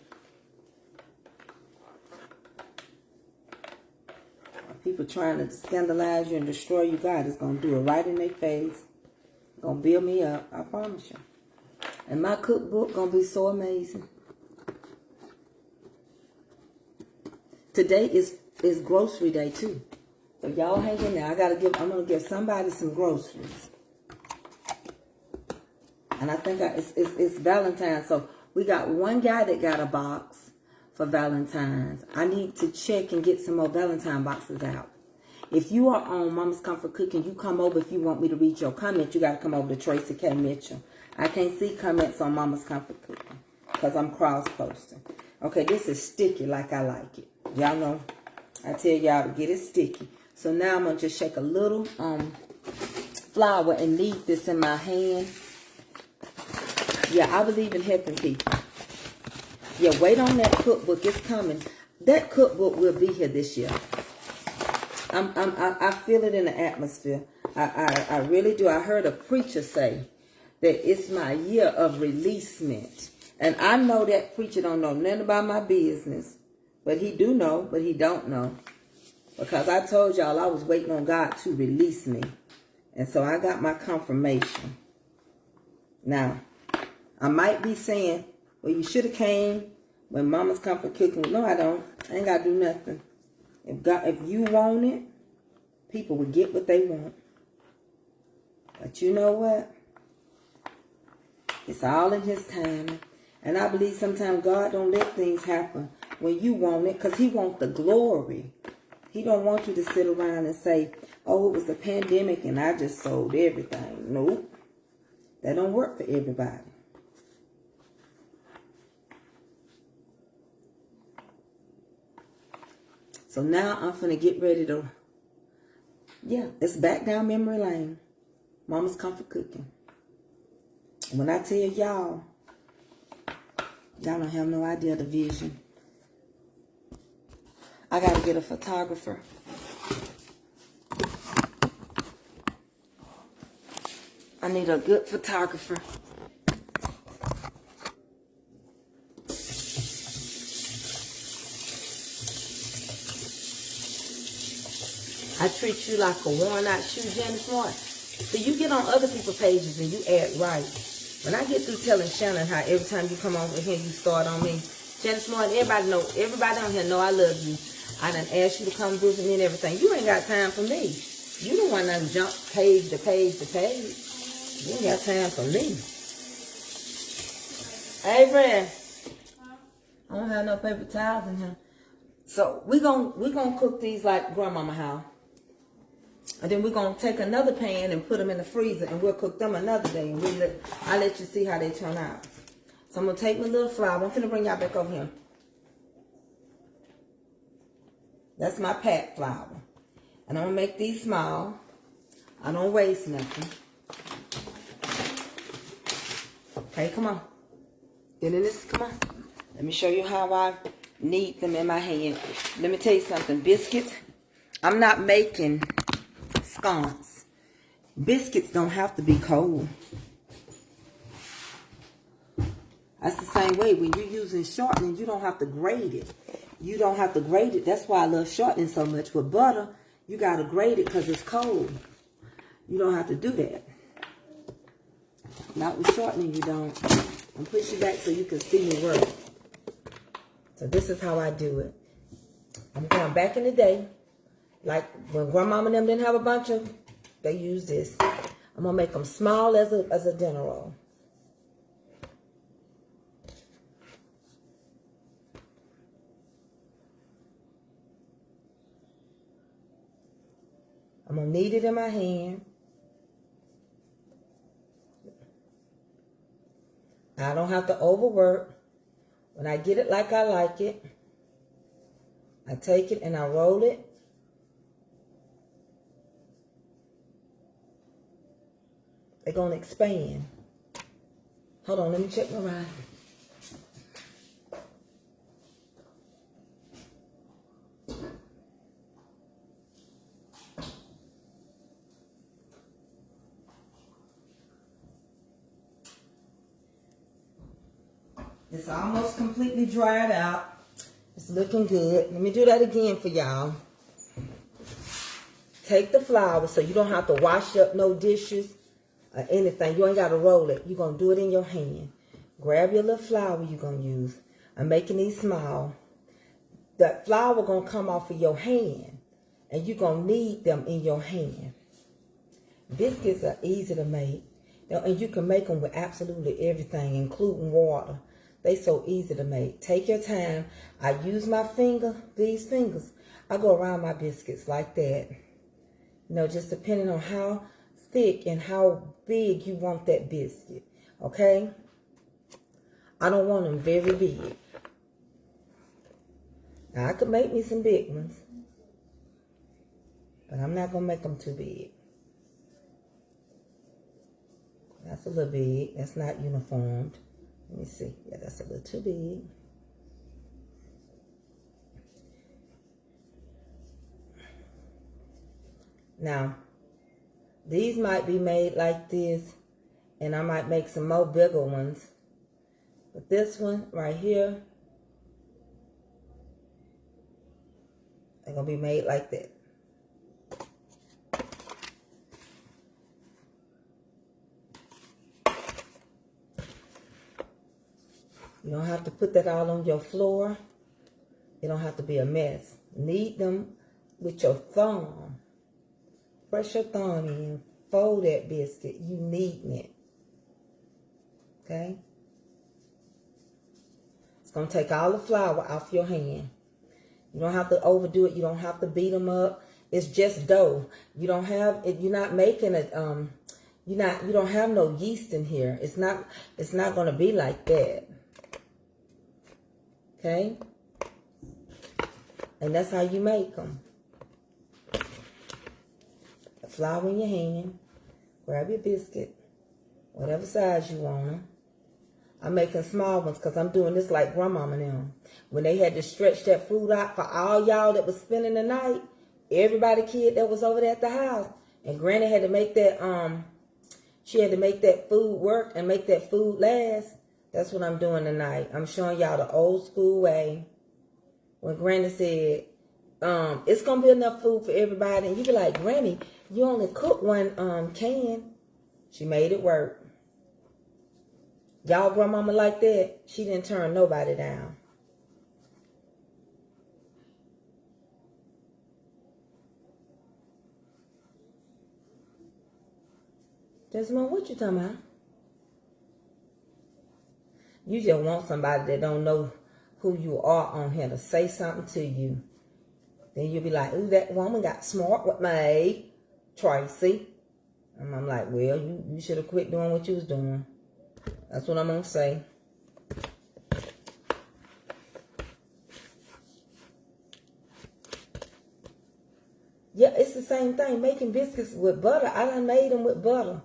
People trying to scandalize you and destroy you, God is going to do it right in their face. Going to build me up, I promise you. And my cookbook going to be so amazing. Today is grocery day too. So y'all hang in there. I'm going to give somebody some groceries. And I think it's Valentine's. So we got one guy that got a box for Valentine's. I need to check and get some more Valentine boxes out. If you are on Mama's Comfort Cooking, you come over. If you want me to read your comment, you got to come over to Tracy K. Mitchell. I can't see comments on Mama's Comfort Cooking because I'm cross-posting. Okay, this is sticky like I like it. Y'all know, I tell y'all to get it sticky. So now I'm going to just shake a little flour and knead this in my hand. Yeah, I believe in helping people. Yeah, wait on that cookbook. It's coming. That cookbook will be here this year. I feel it in the atmosphere. I really do. I heard a preacher say that it's my year of releasement. And I know that preacher don't know nothing about my business. But he do know, but he don't know. Because I told y'all I was waiting on God to release me. And so I got my confirmation. Now, I might be saying, well, you should have came when Mama's Comfort Cooking. No, I don't. I ain't got to do nothing. If you want it, people will get what they want. But you know what? It's all in His time. And I believe sometimes God don't let things happen when you want it because He wants the glory. He don't want you to sit around and say, oh, it was the pandemic and I just sold everything. Nope. That don't work for everybody. So now I'm finna get ready to, it's back down memory lane. Mama's Comfort Cooking. When I tell y'all don't have no idea the vision. I gotta get a photographer. I need a good photographer. I treat you like a worn-out shoe, Janice Martin. So you get on other people's pages and you act right. When I get through telling Shannon how every time you come over here, you start on me. Janice Martin, everybody on here know I love you. I done asked you to come visit me and everything. You ain't got time for me. You don't want to jump page to page to page. You ain't got time for me. Hey, Fred. I don't have no paper towels in here. So we gonna cook these like grandmama house. And then we're going to take another pan and put them in the freezer, and we'll cook them another day. And I'll let you see how they turn out. So I'm going to take my little flour. I'm finna bring y'all back over here. That's my packed flour. And I'm going to make these small. I don't waste nothing. Okay, come on. Get in this, come on. Let me show you how I knead them in my hand. Let me tell you something. Biscuits, I'm not making scones. Biscuits don't have to be cold. That's the same way when you're using shortening, you don't have to grate it. You don't have to grate it. That's why I love shortening so much. With butter, you got to grate it because it's cold. You don't have to do that. Not with shortening, you don't. I'm push you back so you can see me work. So this is how I do it. I'm going back in the day, like when grandmama and them didn't have a bunch of, they use this. I'm going to make them small as a dinner roll. I'm going to knead it in my hand. I don't have to overwork. When I get it like I like it, I take it and I roll it. They're going to expand. Hold on, let me check my ride. It's almost completely dried out. It's looking good. Let me do that again for y'all. Take the flour so you don't have to wash up no dishes or anything. You ain't got to roll it. You're going to do it in your hand. Grab your little flour you're going to use. I'm making these small. That flour going to come off of your hand. And you're going to knead them in your hand. Biscuits are easy to make. And you can make them with absolutely everything, including water. They so easy to make. Take your time. I use my finger, these fingers. I go around my biscuits like that. You know, just depending on how thick and how big you want that biscuit. Okay? I don't want them very big. Now, I could make me some big ones. But I'm not going to make them too big. That's a little big. That's not uniformed. Let me see. Yeah, that's a little too big. Now, these might be made like this, and I might make some more bigger ones. But this one right here, they're going to be made like that. You don't have to put that all on your floor. It don't have to be a mess. Knead them with your thumb. Press your thumb in. Fold that biscuit. You kneading it. Okay? It's going to take all the flour off your hand. You don't have to overdo it. You don't have to beat them up. It's just dough. You don't have it. You're not making it. You don't have no yeast in here. It's not going to be like that. Okay? And that's how you make them. The flour in your hand. Grab your biscuit. Whatever size you want them. I'm making small ones because I'm doing this like grandmama and them. When they had to stretch that food out for all y'all that was spending the night. Everybody kid that was over there at the house. And Granny had to make that, she had to make that food work and make that food last. That's what I'm doing tonight. I'm showing y'all the old school way. When Granny said, it's going to be enough food for everybody. And you be like, Granny, you only cook one can. She made it work. Y'all grandmama like that? She didn't turn nobody down. Desmond, what you talking about? You just want somebody that don't know who you are on here to say something to you. Then you'll be like, ooh, that woman got smart with me. Tracy. And I'm like, well, you should have quit doing what you was doing. That's what I'm going to say. Yeah, it's the same thing. Making biscuits with butter. I done made them with butter.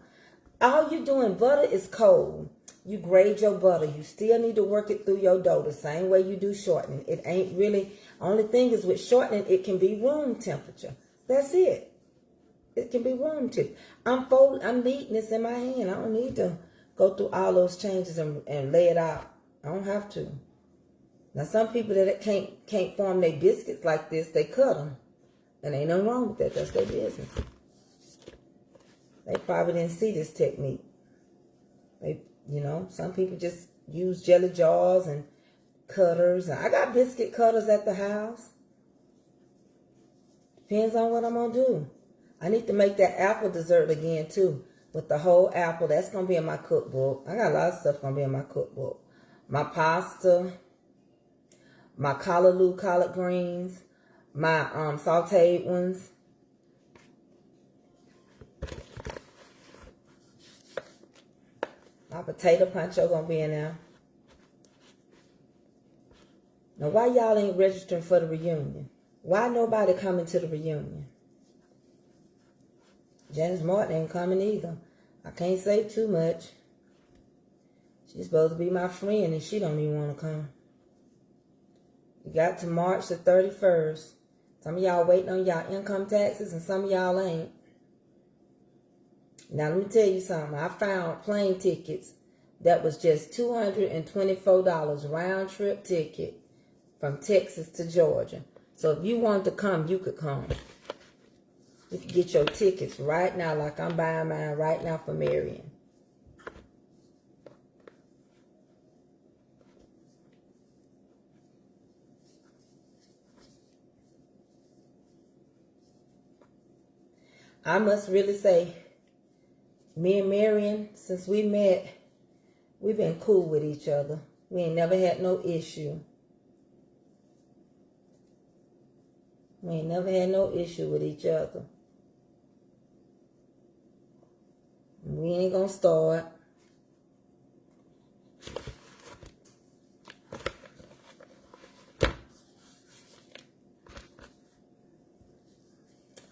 All you doing, butter is cold. You grade your butter. You still need to work it through your dough the same way you do shortening. It ain't really, only thing is with shortening, it can be room temperature. That's it. It can be room temperature. I'm kneading this in my hand. I don't need to go through all those changes and lay it out. I don't have to. Now, some people that can't form their biscuits like this, they cut them. And ain't nothing wrong with that. That's their business. They probably didn't see this technique. Some people just use jelly jars and cutters. I got biscuit cutters at the house. Depends on what I'm going to do. I need to make that apple dessert again, too. With the whole apple. That's going to be in my cookbook. I got a lot of stuff going to be in my cookbook. My pasta. My collard greens. My sauteed ones. My potato pancho gonna be in there. Now, why y'all ain't registering for the reunion? Why nobody coming to the reunion? Janice Martin ain't coming either. I can't say too much. She's supposed to be my friend and she don't even want to come. We got to March the 31st. Some of y'all waiting on y'all income taxes and some of y'all ain't. Now, let me tell you something. I found plane tickets that was just $224 round trip ticket from Texas to Georgia. So if you wanted to come, you could come. You can get your tickets right now, like I'm buying mine right now for Marion. I must really say, me and Marion, since we met, we've been cool with each other. We ain't never had no issue. We ain't never had no issue with each other. We ain't gonna start.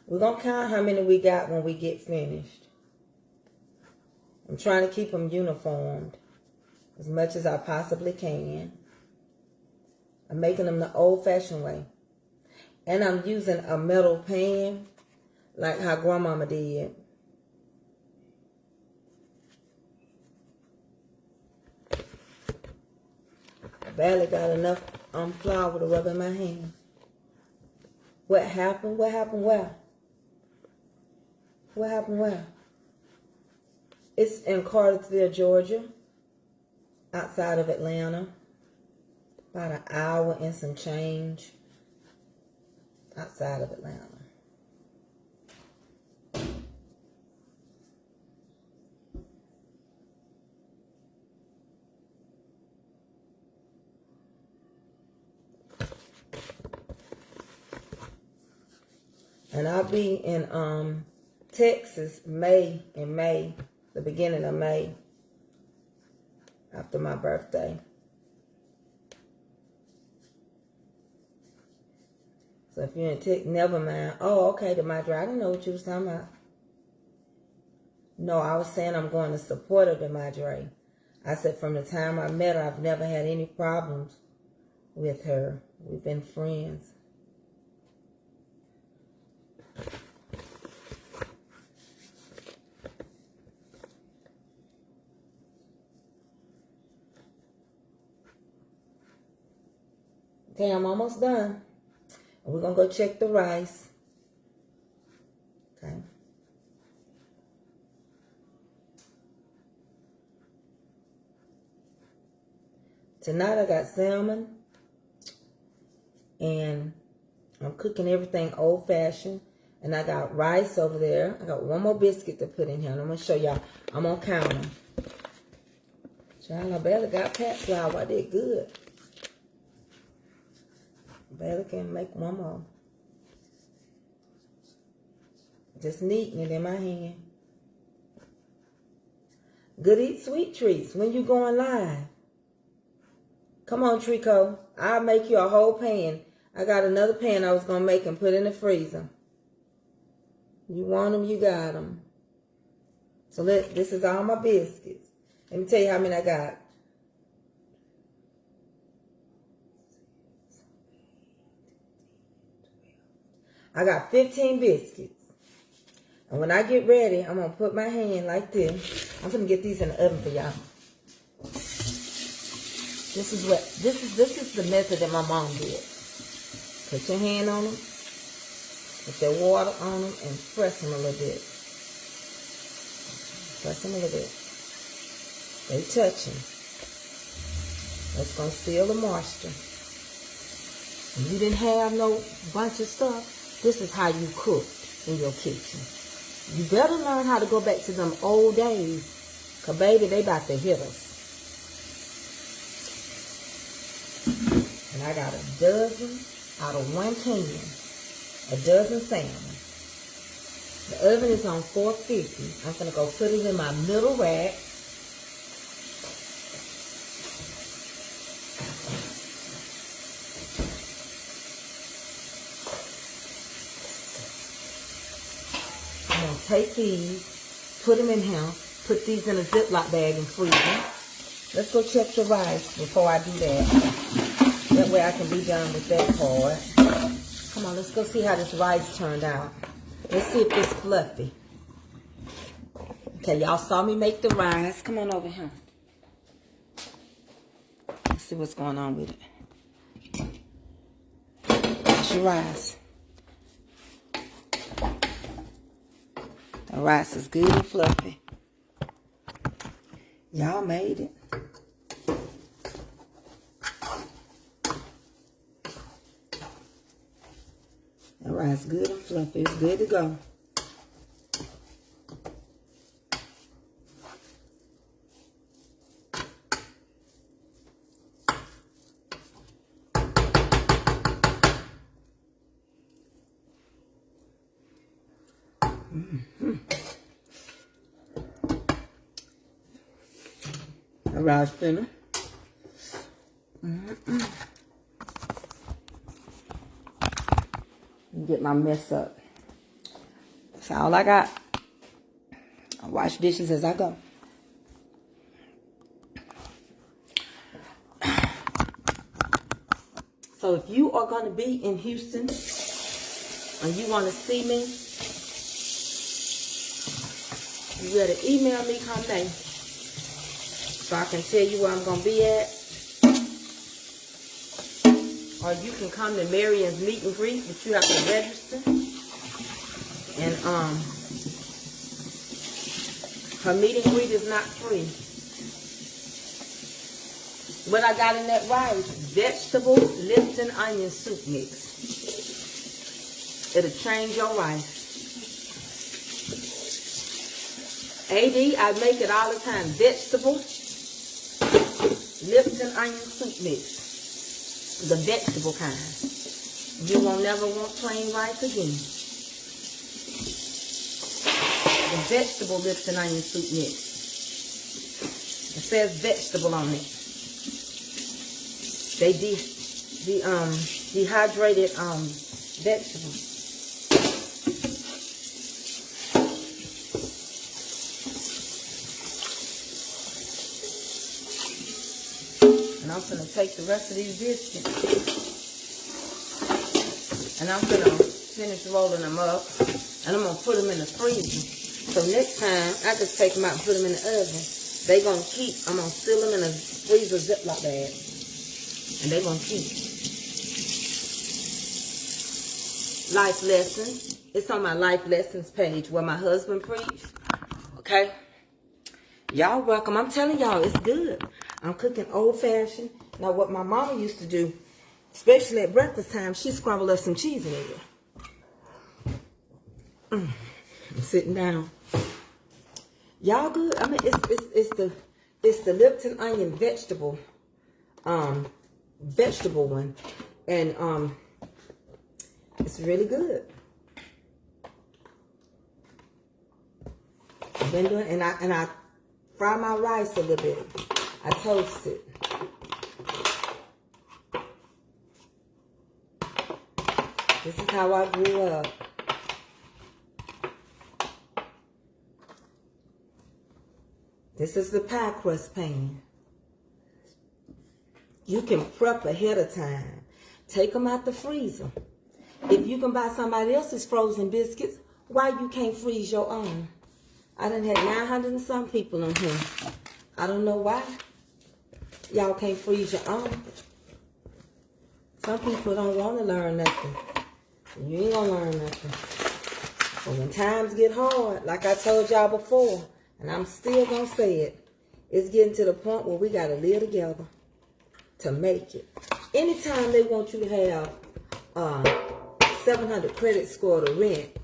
We're gonna count how many we got when we get finished. I'm trying to keep them uniformed as much as I possibly can. I'm making them the old-fashioned way. And I'm using a metal pan like how Grandmama did. I barely got enough flour to rub in my hand. What happened? What happened where? What happened where? It's in Cartersville, Georgia, outside of Atlanta. About an hour and some change outside of Atlanta. And I'll be in Texas in May, the beginning of May, after my birthday. So if you're in Texas, never mind. Oh, okay, the Madre. I didn't know what you was talking about. No, I was saying I'm going to support her, the Madre. I said from the time I met her, I've never had any problems with her. We've been friends. Okay, I'm almost done. And we're going to go check the rice. Okay. Tonight I got salmon. And I'm cooking everything old-fashioned. And I got rice over there. I got one more biscuit to put in here. And I'm going to show y'all. I'm going to count them. Child, I barely got pat flour. I did good. Barely can make one more. Just kneading it in my hand. Good Eat Sweet Treats. When you going live? Come on, Trico. I'll make you a whole pan. I got another pan I was going to make and put in the freezer. You want them, you got them. So this is all my biscuits. Let me tell you how many I got. I got 15 biscuits. And when I get ready, I'm going to put my hand like this. I'm going to get these in the oven for y'all. This is the method that my mom did. Put your hand on them. Put that water on them and press them a little bit. Press them a little bit. They touching. That's going to seal the moisture. If you didn't have no bunch of stuff, this is how you cook in your kitchen. You better learn how to go back to them old days. Because, baby, they about to hit us. And I got a dozen out of one can. A dozen salmon. The oven is on 450. I'm going to go put it in my middle rack. I'm going to take these, put them in here, put these in a Ziploc bag and freeze them. Let's go check the rice before I do that. That way I can be done with that part. Come on, let's go see how this rice turned out. Let's see if it's fluffy. Okay, y'all saw me make the rice. Come on over here. Let's see what's going on with it. That's your rice. The rice is good and fluffy. Y'all made it. The rice good and fluffy. It's good to go. The rice dinner. Get my mess up. That's all I got. I wash dishes as I go. So if you are going to be in Houston and you want to see me, you better email me come May so I can tell you where I'm going to be at. Or you can come to Marion's meet and greet, but you have to register. And her meet and greet is not free. What I got in that rice, vegetable Lipton onion soup mix. It'll change your life. AD, I make it all the time. Vegetable Lipton onion soup mix. The vegetable kind. You won't never want plain rice again. The vegetable Lipton onion soup mix. It says vegetable on it. They dehydrated vegetables. And I'm going to take the rest of these biscuits and I'm going to finish rolling them up and I'm going to put them in the freezer. So next time, I just take them out and put them in the oven. They're going to keep, I'm going to seal them in a freezer Ziploc bag. And they're going to keep. Life lessons. It's on my life lessons page where my husband preached. Okay? Y'all welcome. I'm telling y'all, it's good. I'm cooking old-fashioned. Now, what my mama used to do, especially at breakfast time, she scrambled up some cheese in it. I'm sitting down. Y'all good? I mean, it's the Lipton onion vegetable one, and it's really good. I've been doing, and I fry my rice a little bit. I toast it. This is how I grew up. This is the pie crust pan. You can prep ahead of time. Take them out the freezer. If you can buy somebody else's frozen biscuits, why you can't freeze your own? I done had 900 and some people in here. I don't know why. Y'all can't freeze your own. Some people don't want to learn nothing. You ain't gonna learn nothing. But when times get hard, like I told y'all before, and I'm still gonna say it, it's getting to the point where we gotta live together to make it. Anytime they want you to have 700 credit score to rent,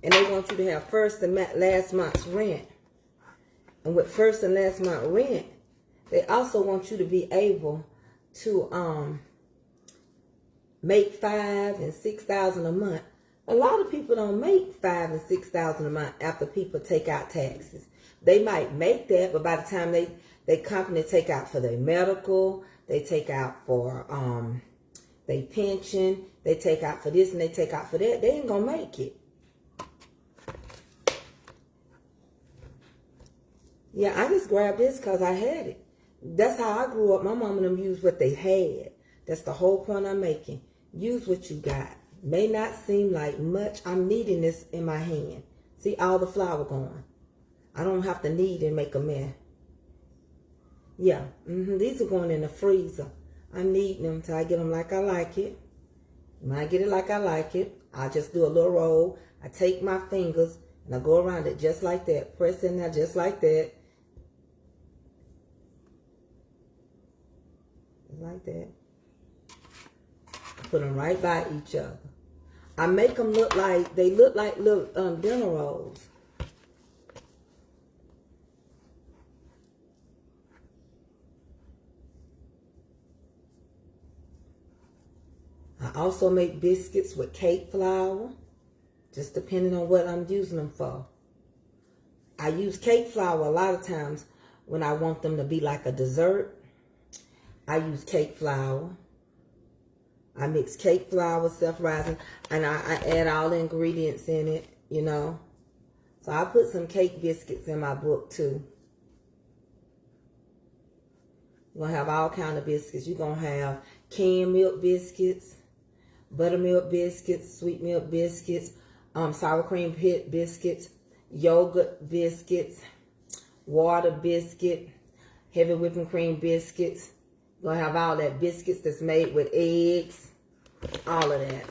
and they want you to have first and last month's rent, and with first and last month rent, they also want you to be able to make $5,000 and $6,000 a month. A lot of people don't make $5,000 and $6,000 a month after people take out taxes. They might make that, but by the time they company take out for their medical, they take out for their pension, they take out for this and they take out for that, they ain't gonna make it. Yeah, I just grabbed this because I had it. That's how I grew up. My mom and them used what they had. That's the whole point I'm making. Use what you got. May not seem like much. I'm kneading this in my hand. See all the flour going. I don't have to knead and make a mess. Yeah, these are going in the freezer. I'm kneading them till I get them like I like it. When I get it like I like it, I just do a little roll. I take my fingers and I go around it just like that. Press in there just like that. Like that. Put them right by each other. I make them look like, they look like little dinner rolls. I also make biscuits with cake flour, just depending on what I'm using them for. I use cake flour a lot of times when I want them to be like a dessert. I use cake flour. I mix cake flour, self-rising, and I add all the ingredients in it, you know. So I put some cake biscuits in my book too. You're going to have all kind of biscuits. You're going to have canned milk biscuits, buttermilk biscuits, sweet milk biscuits, sour cream pit biscuits, yogurt biscuits, water biscuit, heavy whipping cream biscuits. You're going to have all that biscuits that's made with eggs, all of that.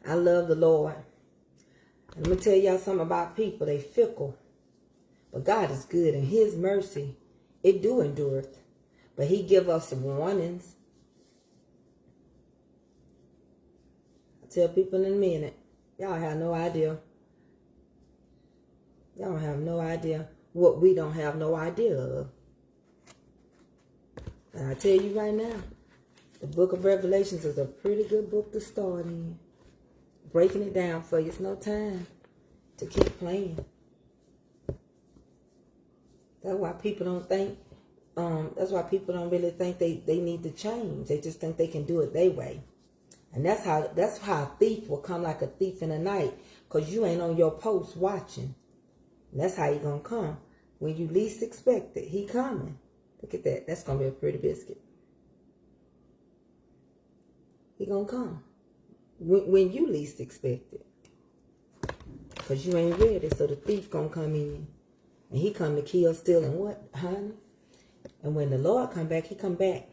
I love the Lord. And let me tell y'all something about people. They fickle. But God is good, and his mercy, it do endureth. But he give us some warnings. I'll tell people in a minute. Y'all have no idea. Y'all have no idea what we don't have no idea of. And I tell you right now, the book of Revelations is a pretty good book to start in. Breaking it down for you. It's no time to keep playing. That's why people don't think, that's why people don't really think they need to change. They just think they can do it their way. And that's how a thief will come like a thief in the night, because you ain't on your post watching. And that's how he gonna come. When you least expect it, he coming. Look at that. That's gonna be a pretty biscuit. He gonna come. When you least expect it. Because you ain't ready, so the thief gonna come in. And he come to kill, steal, and what, honey? And when the Lord come back, he come back.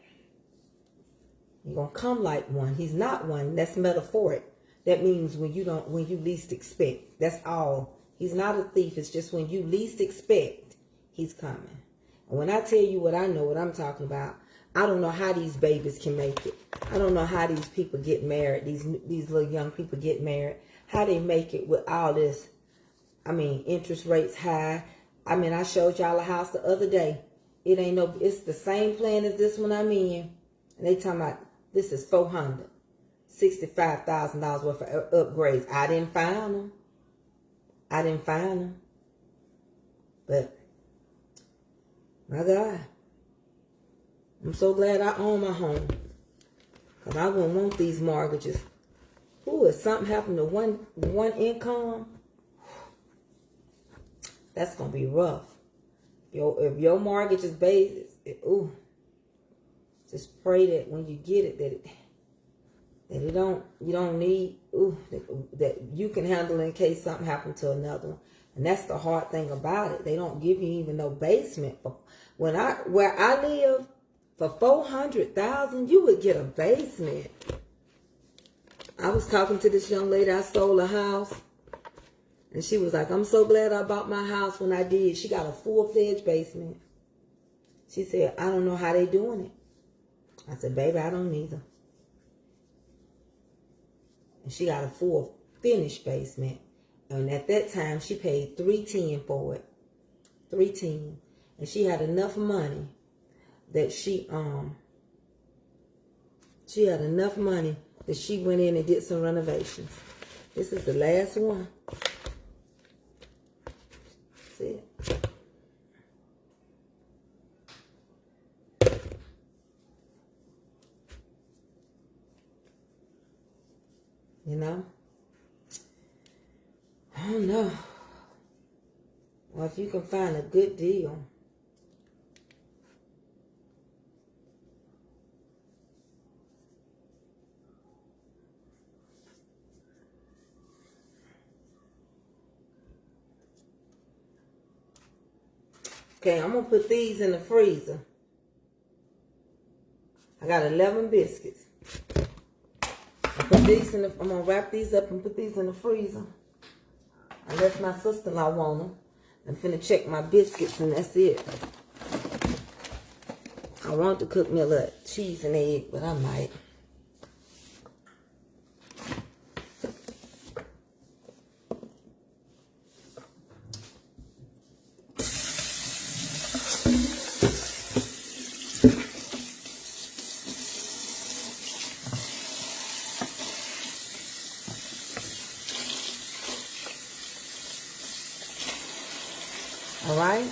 He gonna come like one. He's not one. That's metaphoric. That means when you least expect. That's all. He's not a thief. It's just when you least expect, he's coming. And when I tell you what I know, what I'm talking about, I don't know how these babies can make it. I don't know how these people get married. These little young people get married. How they make it with all this, I mean, interest rates high, I mean, I showed y'all a house the other day. It ain't no, it's the same plan as this one I'm in. And they talking about, this is $465,000 worth of upgrades. I didn't find them. But, my God. I'm so glad I own my home. Because I wouldn't want these mortgages. Ooh, if something happened to one income, that's going to be rough. If your mortgage is based, just pray that when you get it, that you don't need, that you can handle in case something happened to another one. And that's the hard thing about it. They don't give you even no basement. Where I live, for $400,000, you would get a basement. I was talking to this young lady. I sold a house. And she was like, I'm so glad I bought my house when I did. She got a full-fledged basement. She said, I don't know how they doing it. I said, baby, I don't either. And she got a full finished basement. And at that time, she paid $310 for it. $310. And she had enough money that she went in and did some renovations. This is the last one. See it? You know? I don't know. Well, if you can find a good deal. Okay, I'm going to put these in the freezer. I got 11 biscuits. I'm going to wrap these up and put these in the freezer. Unless my sister-in-law want them. I'm finna check my biscuits and that's it. I want to cook me a little cheese and egg, but I might. Alright?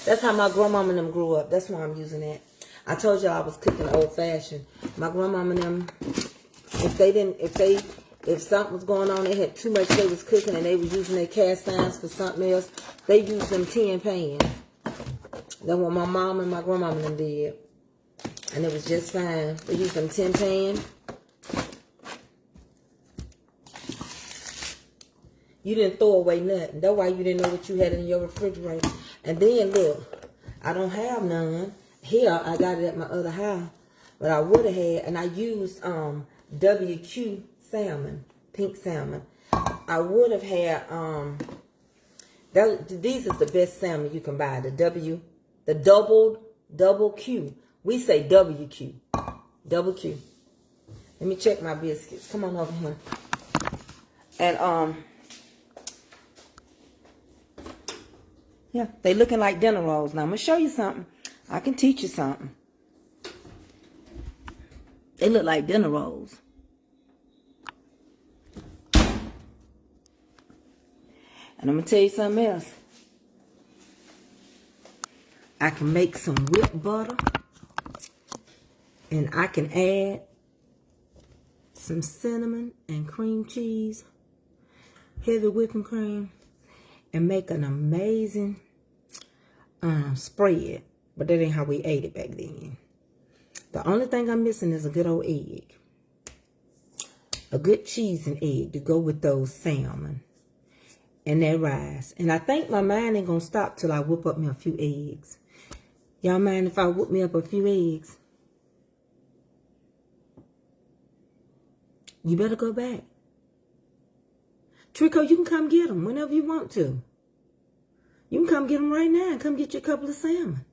That's how my grandmama and them grew up. That's why I'm using that. I told y'all I was cooking old fashioned. My grandmama and them, if something was going on, they had too much they was cooking and they was using their cast irons for something else, they used them tin pans. That's what my mom and my grandmama and them did. And it was just fine. They used them tin pans. You didn't throw away nothing. That's why you didn't know what you had in your refrigerator. And then, look, I don't have none. Here, I got it at my other house. But I would have had, and I used WQ salmon, pink salmon. I would have had, these is the best salmon you can buy. The double Q. We say WQ. Double Q. Let me check my biscuits. Come on over here. And, yeah, they looking like dinner rolls. Now, I'm going to show you something. I can teach you something. They look like dinner rolls. And I'm going to tell you something else. I can make some whipped butter. And I can add some cinnamon and cream cheese. Heavy whipping cream. And make an amazing spread. But that ain't how we ate it back then. The only thing I'm missing is a good old egg. A good cheese and egg to go with those salmon. And that rice. And I think my mind ain't going to stop till I whip up me a few eggs. Y'all mind if I whip me up a few eggs? You better go back. Trico, you can come get them whenever you want to. You can come get them right now and come get you a couple of salmon.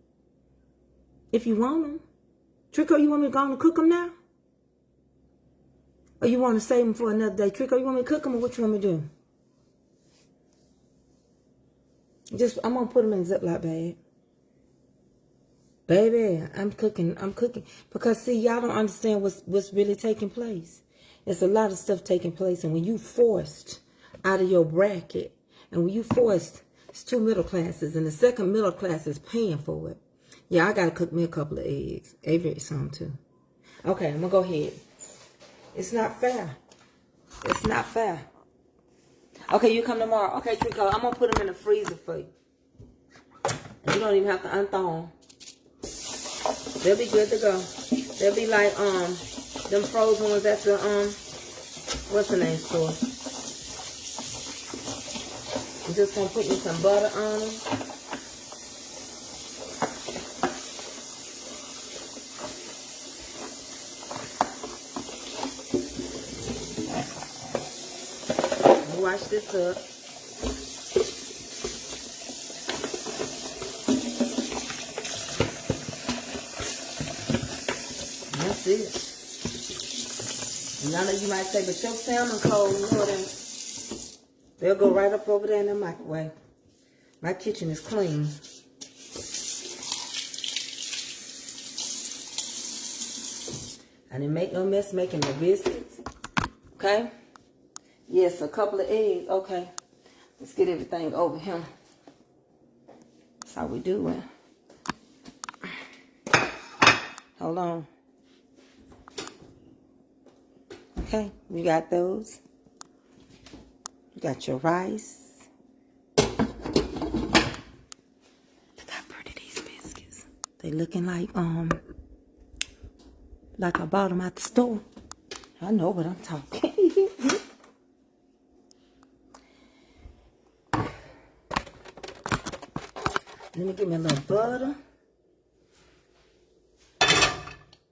If you want them. Trico, you want me to go on and cook them now? Or you want to save them for another day? Trico, you want me to cook them or what you want me to do? I'm gonna put them in a Ziploc bag. Baby, I'm cooking. Because see, y'all don't understand what's really taking place. There's a lot of stuff taking place, and when you forced out of your bracket, and when you forced, it's 2 middle classes, and the second middle class is paying for it. Yeah, I gotta cook me a couple of eggs. Avery some too. Okay, I'm gonna go ahead. It's not fair. It's not fair. Okay, you come tomorrow. Okay, Trico, I'm gonna put them in the freezer for you. And you don't even have to unthaw them. They'll be good to go. They'll be like them frozen ones at the what's the name store. I'm just gonna put me some butter on them. Wash this up. That's it. And I know you might say, but your salmon cold, you know them. They'll go right up over there in the microwave. My kitchen is clean. I didn't make no mess making the biscuits. Okay? Yes, a couple of eggs. Okay. Let's get everything over here. That's how we do it. Hold on. Okay, we got those. You got your rice. Look how pretty these biscuits. They looking like I bought them at the store. I know what I'm talking. Let me get me a little butter. I'm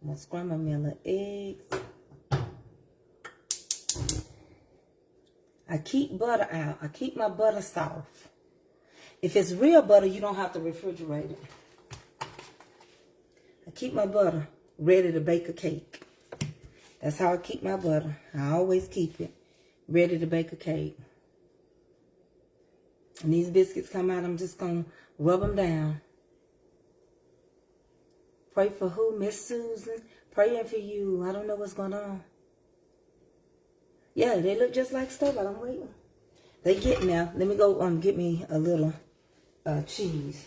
gonna scramble me a little eggs. I keep butter out. I keep my butter soft. If it's real butter, you don't have to refrigerate it. I keep my butter ready to bake a cake. That's how I keep my butter. I always keep it ready to bake a cake. And these biscuits come out, I'm just going to rub them down. Pray for who? Miss Susan? Praying for you. I don't know what's going on. Yeah, they look just like store-bought. I'm waiting. They get now. Let me go get me a little cheese.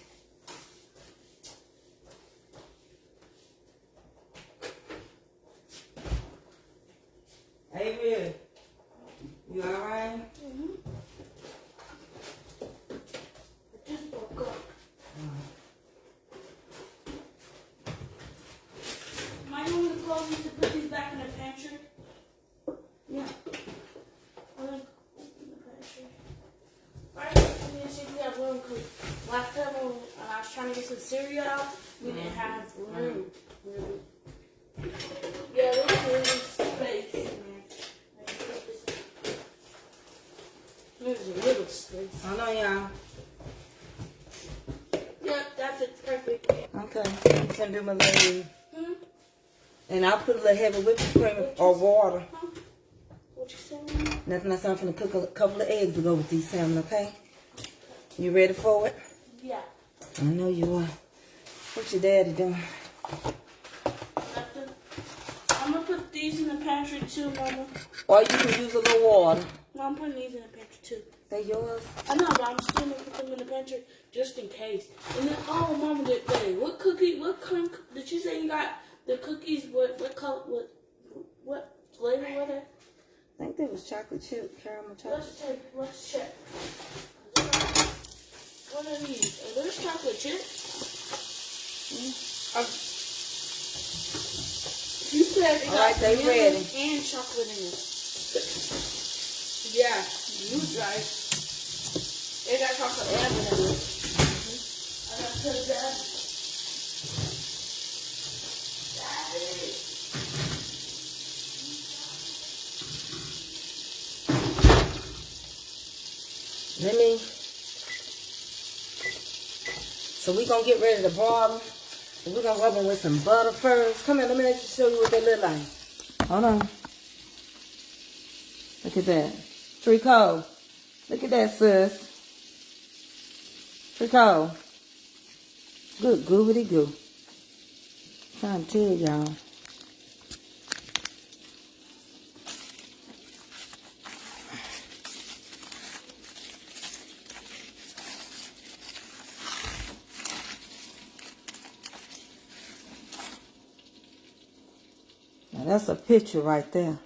Hey, Bill. You all right? Mm-hmm. I just woke up. Am I going to close these to put these back in the pantry? Yeah. I'll open the pantry. Alright, let me see if we have room, because last time when I was trying to get some cereal out, we didn't have room. Yeah, there's room space in there. There's a little space. I know, y'all. Yep, that fits perfect. Okay. I'm going to do my little... Hmm? And I'll put a little heavy whipping cream or water. Huh? What you saying? Nothing else. I'm going to cook a couple of eggs to go with these salmon, okay? You ready for it? Yeah. I know you are. What's your daddy doing? Nothing. I'm going to put these in the pantry too, Mama. Or you can use a little water. No, I'm putting these in the pantry too. They yours? I know, but I'm still going to put them in the pantry just in case. And then, oh, Mama, what cookie, what kind, did you say you got the cookies? What color, what flavor were they? I think they was chocolate chip, caramel chocolate. Let's check. What are these? Are those chocolate chips? You said it got they ready. and chocolate in it. Yeah, you right. They got chocolate and vanilla. I got to put that. Let me. So we're going to get ready to broil them. And we're going to rub them with some butter first. Come here, let me show you what they look like. Hold on. Look at that. Trico. Look at that, sis. Trico. Good goobity goo. Trying to tell y'all. Now that's a picture right there.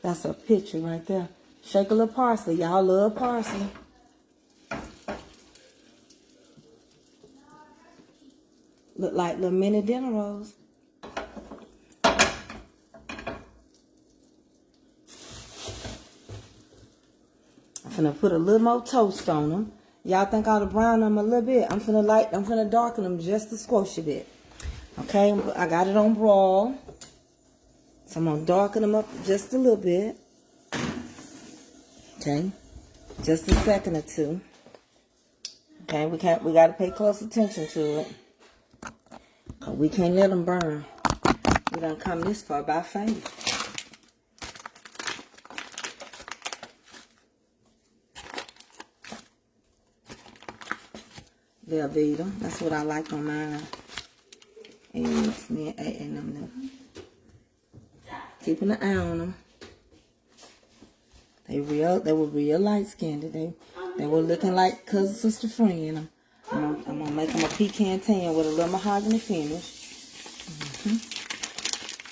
That's a picture right there. Shake a little parsley. Y'all love parsley. Look like little mini dinner rolls. I'm finna put a little more toast on them. Y'all think I ought to brown them a little bit? I'm finna darken them just a squishy bit. Okay, I got it on broil. So I'm gonna darken them up just a little bit. Okay, just a second or two. Okay, we gotta pay close attention to it. We can't let them burn. We done come this far by faith. Velveeta, that's what I like on mine. Eggs, me and A and them. Keeping an eye on them. They were real light skinned. They were looking like cousin, sister, friend. I'm gonna make them a pecan tan with a little mahogany finish.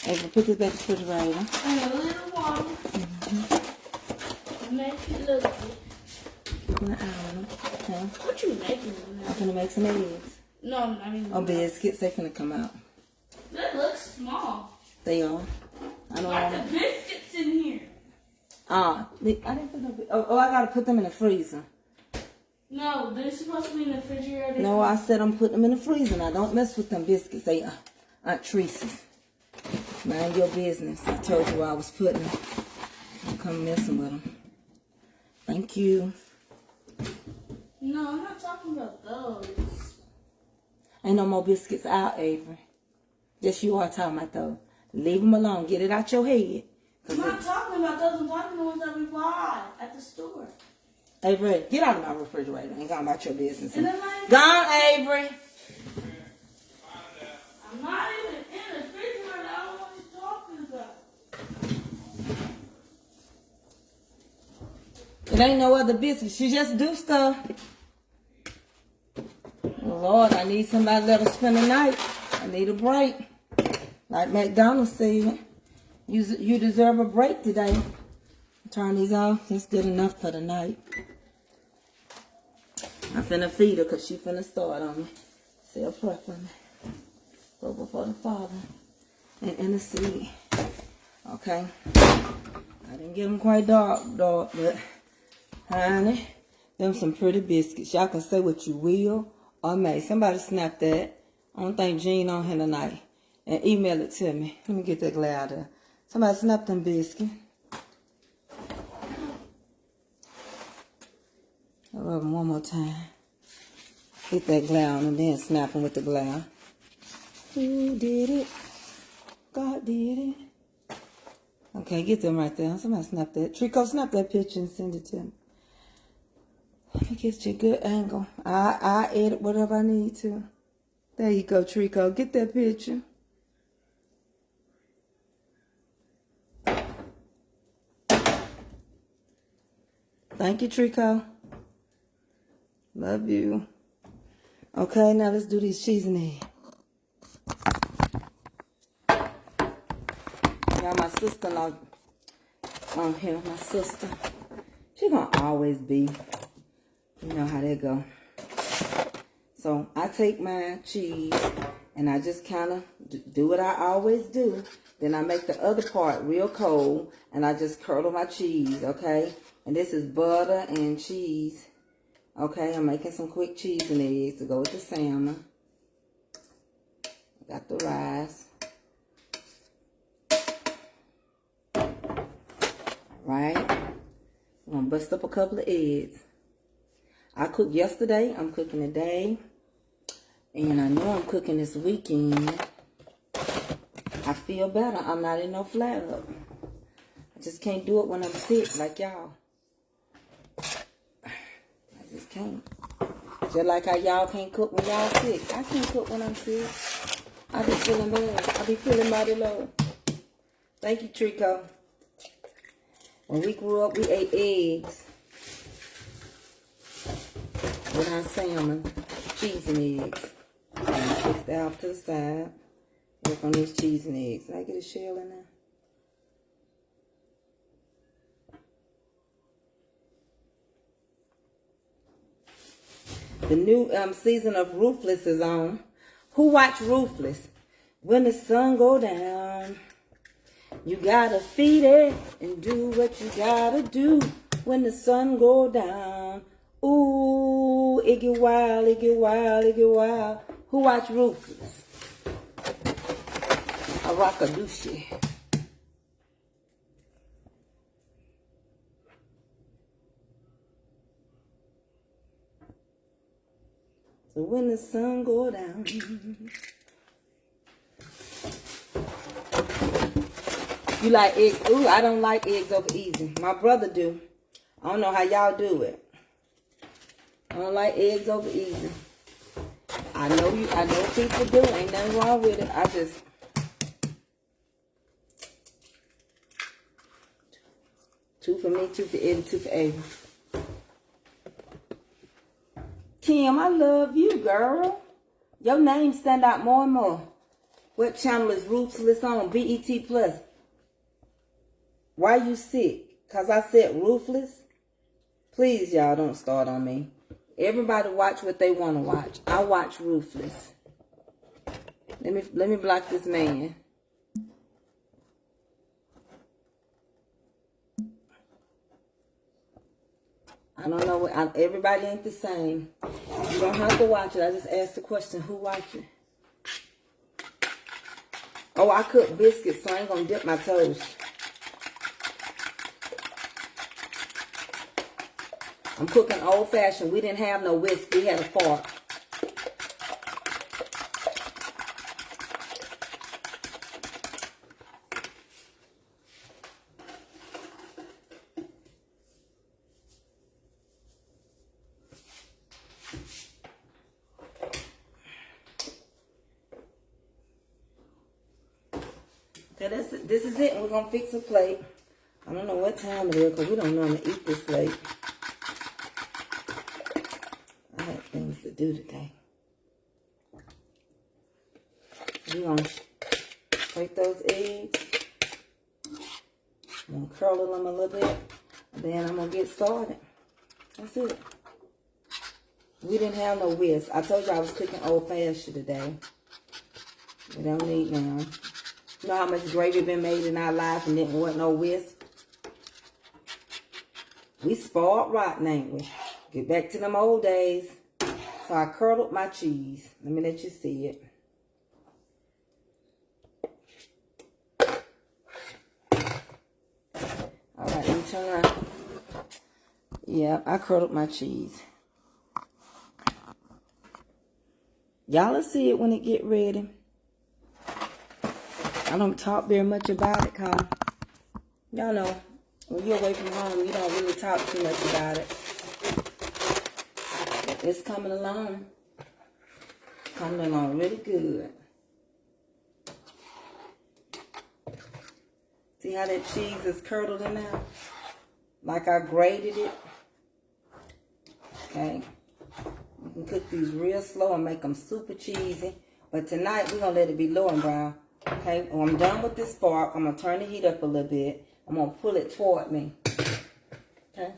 Ava, put this back in the refrigerator. And a little water. Make it look good. Keeping an eye on them. Okay. What you making? I'm gonna make some eggs. No, I mean. Oh, biscuits, they finna come out. That looks small. They are. I don't Like want the biscuits in here. I didn't put no. Oh, I gotta put them in the freezer. No, they're supposed to be in the refrigerator. No, I said I'm putting them in the freezer. Now don't mess with them biscuits. They Aunt Teresa's. Mind your business. I told you where I was putting them. Don't come messing with them. Thank you. No, I'm not talking about those. Ain't no more biscuits out, Avery. Yes, you are talking about those. Leave them alone. Get it out your head. I'm not talking about those. I'm talking about the ones that we bought at the store. Avery, get out of my refrigerator. Ain't talking about your business. And then like, Gone, Avery. I'm not even in the refrigerator. I don't know what you're talking about. It ain't no other biscuits. She just do stuff. Lord, I need somebody to let her spend the night. I need a break. Like McDonald's said, you deserve a break today. Turn these off. That's good enough for the night. I'm finna feed her because she finna start on me. Say a prayer for me. Go before the Father and intercede. Okay. I didn't get them quite dark, but honey, them some pretty biscuits. Y'all can say what you will or may. Somebody snap that. I don't think Jean on here tonight. And email it to me. Let me get that glare out there. Somebody snap them biscuits. I'll rub them one more time. Get that glare on and then snap them with the glare. Who did it? God did it. Okay, get them right there. Somebody snap that. Trico, snap that picture and send it to me. Let me get you a good angle. I edit whatever I need to. There you go, Trico. Get that picture. Thank you, Trico. Love you. Okay, now let's do these cheese and egg. Got my sister-in-law on here. My sister. She gonna always be. You know how that go. So I take my cheese and I just kind of do what I always do. Then I make the other part real cold and I just curdle my cheese, okay? And this is butter and cheese. Okay, I'm making some quick cheese and eggs to go with the salmon. Got the rice. Alright. I'm going to bust up a couple of eggs. I cooked yesterday. I'm cooking today. And I know I'm cooking this weekend. I feel better. I'm not in no flare up. I just can't do it when I'm sick like y'all. I just can't. Just like how y'all can't cook when y'all sick. I can't cook when I'm sick. I be feeling bad. I be feeling mighty low. Thank you, Trico. When we grew up, we ate eggs with our salmon, cheese and eggs. And fix that off to the side. Work on these cheese and eggs. Did I get a shell in there? The new season of Ruthless is on. Who watch Ruthless? When the sun go down, you gotta feed it and do what you gotta do when the sun go down. Ooh, it get wild, it get wild, it get wild. Who watch Ruthless? A rockadoochie. So when the sun go down, you like eggs? Ooh, I don't like eggs over easy. My brother do. I don't know how y'all do it. I don't like eggs over easy. I know people do. Ain't nothing wrong with it. I just two for me, two for Eddie, two for Avery. Kim, I love you, girl. Your name stand out more and more. What channel is Ruthless on? BET Plus. Why you sick? Because I said Ruthless? Please, y'all, don't start on me. Everybody watch what they want to watch. I watch Ruthless. Let me block this man. I don't know what everybody ain't the same. You don't have to watch it. I just asked the question, who watch it? Oh, I cook biscuits, so I ain't gonna dip my toes. I'm cooking old fashioned. We didn't have no whisk, we had a fork. Okay, this is it. We're going to fix a plate. I don't know what time it is because we don't normally eat this late. I had things to do today. We're going to take those eggs. I'm going to curl them a little bit. Then I'm going to get started. That's it. We didn't have no whisk. I told you I was cooking old fashioned today. We don't need none. You know how much gravy been made in our life and didn't want no whisk? We spoiled rotten, ain't we? Get back to them old days. So I curdled my cheese. Let me let you see it. Alright, let me turn around. Yeah, I curdled my cheese. Y'all will see it when it get ready. I don't talk very much about it, cause y'all know when you're away from home, you don't really talk too much about it. It's coming along really good. See how that cheese is curdled in there? Like I grated it. Okay. You can cook these real slow and make them super cheesy. But tonight, we're going to let it be low and brown. Okay, when I'm done with this fork, I'm going to turn the heat up a little bit. I'm going to pull it toward me. Okay.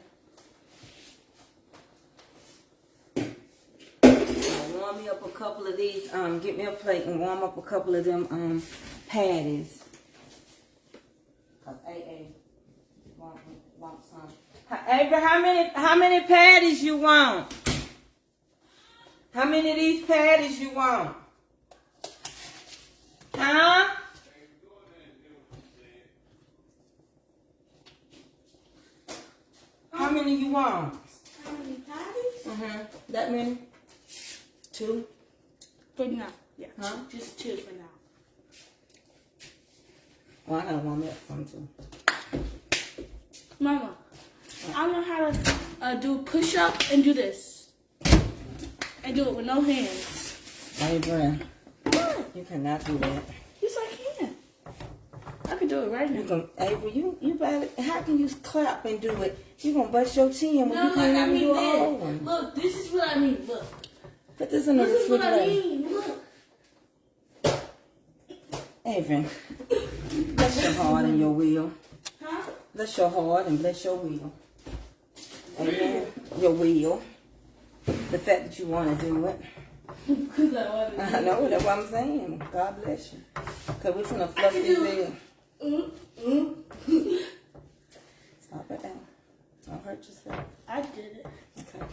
I'll warm me up a couple of these. Get me a plate and warm up a couple of them patties. AA want some. Avery, how many patties you want? How many of these patties you want? Huh? How many you want? How many patties? That many? 2? For now. Yeah. Huh? Just 2 for now. Well, I gotta warm up some too. Mama, I know how to do push-up and do this. do it with no hands. Hey, Brian. What? You cannot do that. Yes, I can. I can do it right now. Avery, you better, how can you clap and do it? You gonna bust your chin when No, you can't even do a this. whole one. Look, this is what I mean. Look. Put this in the This is what I refrigerator. mean. Look. Avery, bless your heart and your will. Huh? Bless your heart and bless your will. Amen. Your will. The fact that you want to do it. Because I want to. I know, that's what I'm saying. God bless you. Because we're going to fluff these in. Stop it down. Don't hurt yourself. I did it. Okay.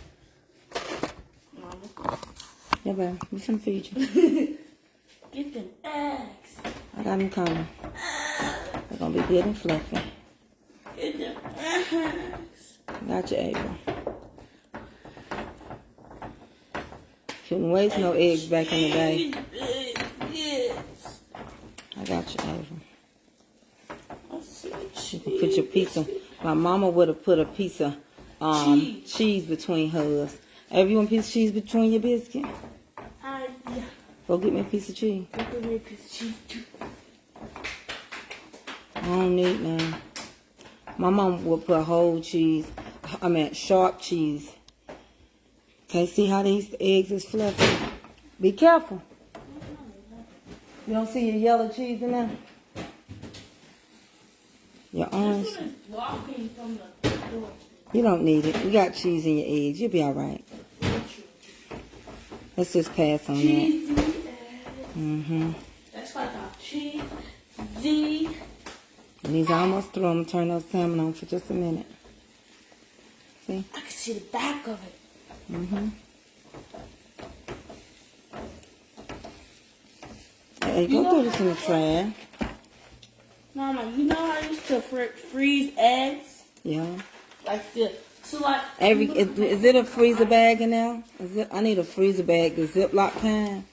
Mama. Yeah, babe. We're going to feed you. Get them eggs. I got them coming. They're going to be good and fluffy. Get them eggs. Got you, Avery. Couldn't waste no eggs back in the day. Yes. I got you, Avery. I said You can put your piece of... My mama would have put a piece of cheese between hers. Avery, you want a piece of cheese between your biscuit? Yeah. Go get me a piece of cheese. Give me a piece of cheese too. I don't need none. My mom would put whole cheese. I mean, sharp cheese. Okay, see how these eggs is fluffy? Be careful. You don't see your yellow cheese in there? Your orange. This one is blocking from the door. You don't need it. You got cheese in your eggs. You'll be all right. Let's just pass on that. Cheesy eggs. Mm-hmm. That's like a cheesy. And these are almost through. I'm going to turn those salmon on for just a minute. See? I can see the back of it. Mm-hmm. Hey, go throw this in the trash. Mama, you know how I used to freeze eggs? Yeah. Like this. So like... Is it a freezer bag in there? I need a freezer bag, the Ziploc kind.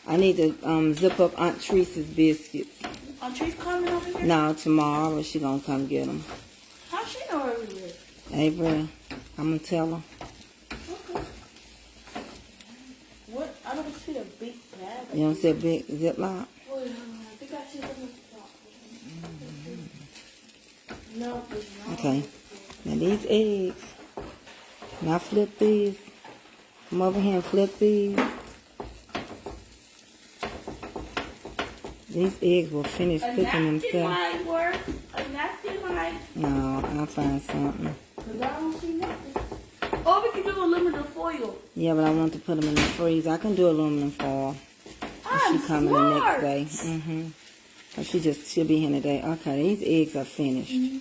I need to zip up Aunt Teresa's biscuits. Aunt Teresa's coming over here? No, tomorrow she gonna come get them. How she know where we live? Avery, I'm gonna tell her. Okay. What? I don't see a big bag. You don't see a big Ziploc? Wait, I think I see something. No, it's not. Okay. Now these eggs. Now flip these. Come over here and flip these. These eggs will finish cooking themselves. Might work. A napkin might. No, I'll find something. Because I don't see nothing. Or we can do aluminum foil. Yeah, but I want to put them in the freezer. I can do aluminum foil. I'm She coming smart. the next day. Mm-hmm. She'll be here today. Okay, these eggs are finished. You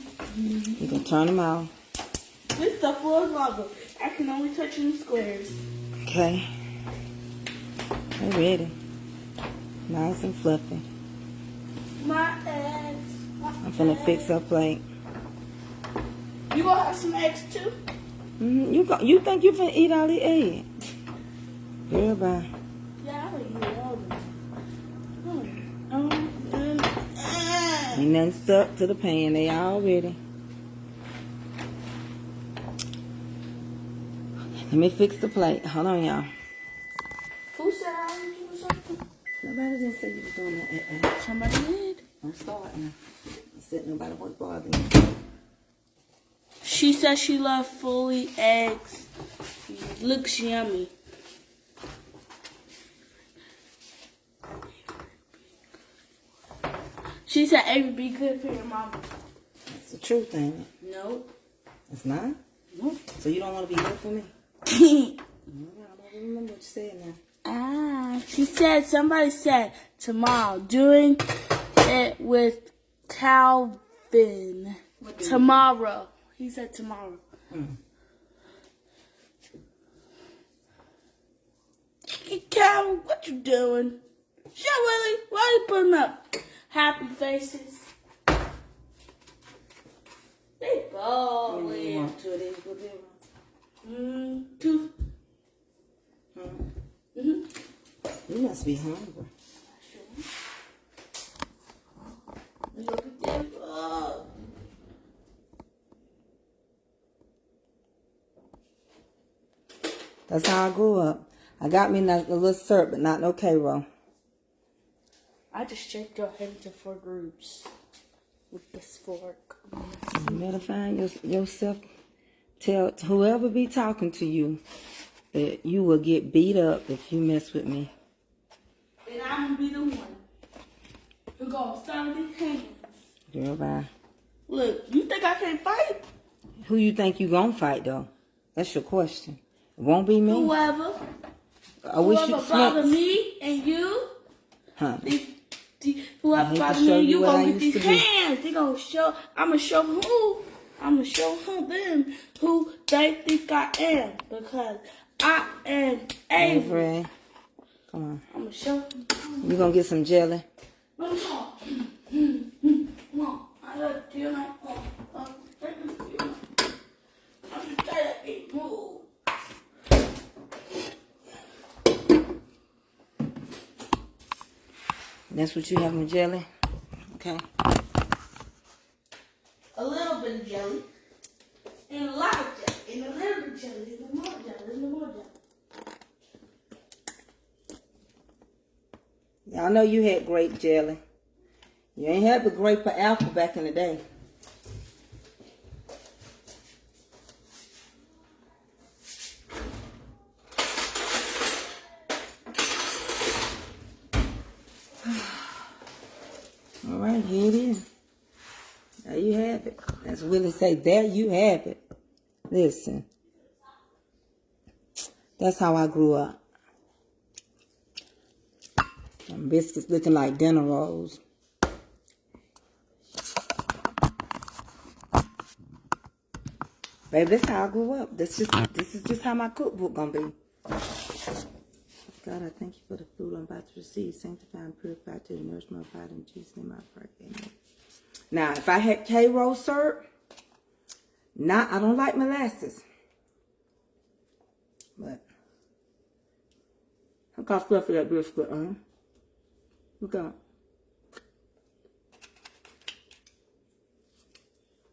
can turn them out. This stuff was lava. I can only touch it in squares. Okay. They're ready. Nice and fluffy. My eggs. I'm finna fix her plate. You gonna have some eggs too? You think you finna eat all the eggs? Girl, bye. Yeah, I would eat all of them. Ain't nothing stuck to the pan. They all ready. Let me fix the plate. Hold on, y'all. Who said I would do something? Nobody didn't say you was doing that. Somebody did. I'm starting. I said nobody was bothering me. She said she loved fully eggs. Looks yummy. She said egg would be good for your mama. That's the truth, ain't it? Nope. It's not? Nope. So you don't want to be good for me? I don't remember what you said now. She said, somebody said tomorrow, doing it with Calvin. Tomorrow. He said tomorrow. Calvin, what you doing? Shut Willie. Why are you putting up happy faces? They balling. You want two of these good ones? Two. You must be hungry. Look at them. Oh. That's how I grew up. I got me a little syrup, but not no K-roll. I just shake your head into 4 groups with this fork. You better find yourself. Tell whoever be talking to you that you will get beat up if you mess with me. And I'm gonna be the one who gonna start these hands. Girl, bye. Look, you think I can't fight? Who you think you gonna fight though? That's your question. It won't be me. Whoever. I wish Whoever you bother me and you. Huh? Whoever bother me and you gonna get these hands. They gonna show. I'ma show who. I'ma show them who they think I am, because I am Avery. Come on. I'ma show them. You gonna get some jelly? Come on. Come on. I love you. I'm just trying to move. That's what you having, jelly? Okay. A little bit of jelly, and a lot of jelly, and a little bit of jelly, and more jelly, and more jelly. Y'all know you had grape jelly. You ain't had the grape or apple back in the day. All right, here it is. There you have it. As Willie say, there you have it. Listen. That's how I grew up. Them biscuits looking like dinner rolls. Baby, that's how I grew up. This is just how my cookbook gonna be. God, I thank you for the food I'm about to receive. Sanctify and purify to the nourishment of God in Jesus' name I pray. Amen. Now, if I had K-roll syrup, I don't like molasses. But look how fluffy that biscuit, Look out.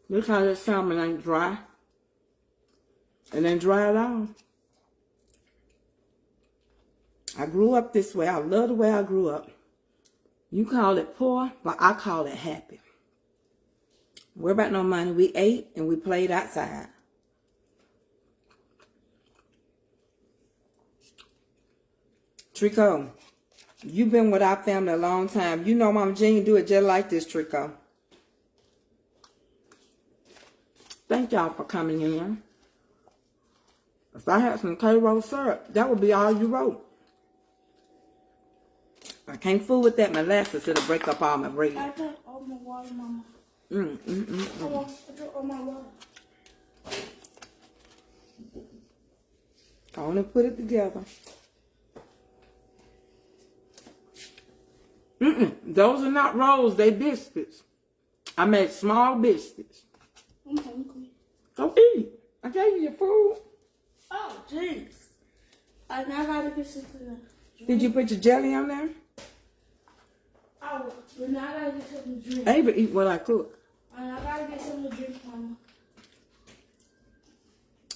Look how that salmon ain't dry. And then dry it out. I grew up this way. I love the way I grew up. You call it poor, but I call it happy. Worry about no money. We ate and we played outside. Trico, you've been with our family a long time. You know Mama Jean do it just like this, Trico. Thank y'all for coming in. If I had some K-roll syrup, that would be all you wrote. I can't fool with that molasses. It'll break up all my bread. I drank all my water, Mama. I drank all my water. Go on and put it together. Those are not rolls. They biscuits. I made small biscuits. I'm hungry. Go eat. I gave you your food. Oh, jeez. I now gotta get something. Did you put your jelly on there? Oh, but now I gotta get something to drink. I even eat what I cook. And I gotta get something to drink, Mama.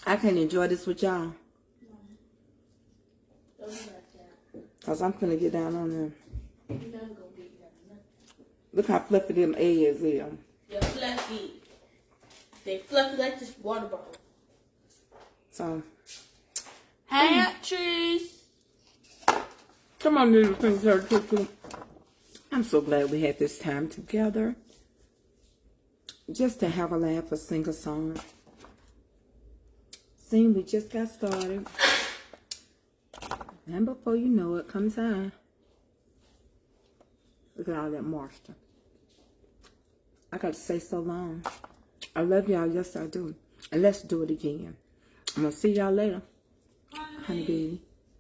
I can't enjoy this with y'all. Don't do that. Because I'm finna get down on them. You never gonna get that. Look how fluffy them eggs is. They're fluffy. They fluffy like this water bottle. So. Hey, trees. Come on, little things. I'm so glad we had this time together. Just to have a laugh or sing a song. Sing, we just got started. And before you know it, comes time. Look at all that moisture. I got to say so long. I love y'all. Yes, I do. And let's do it again. I'm going to see y'all later. Honey baby.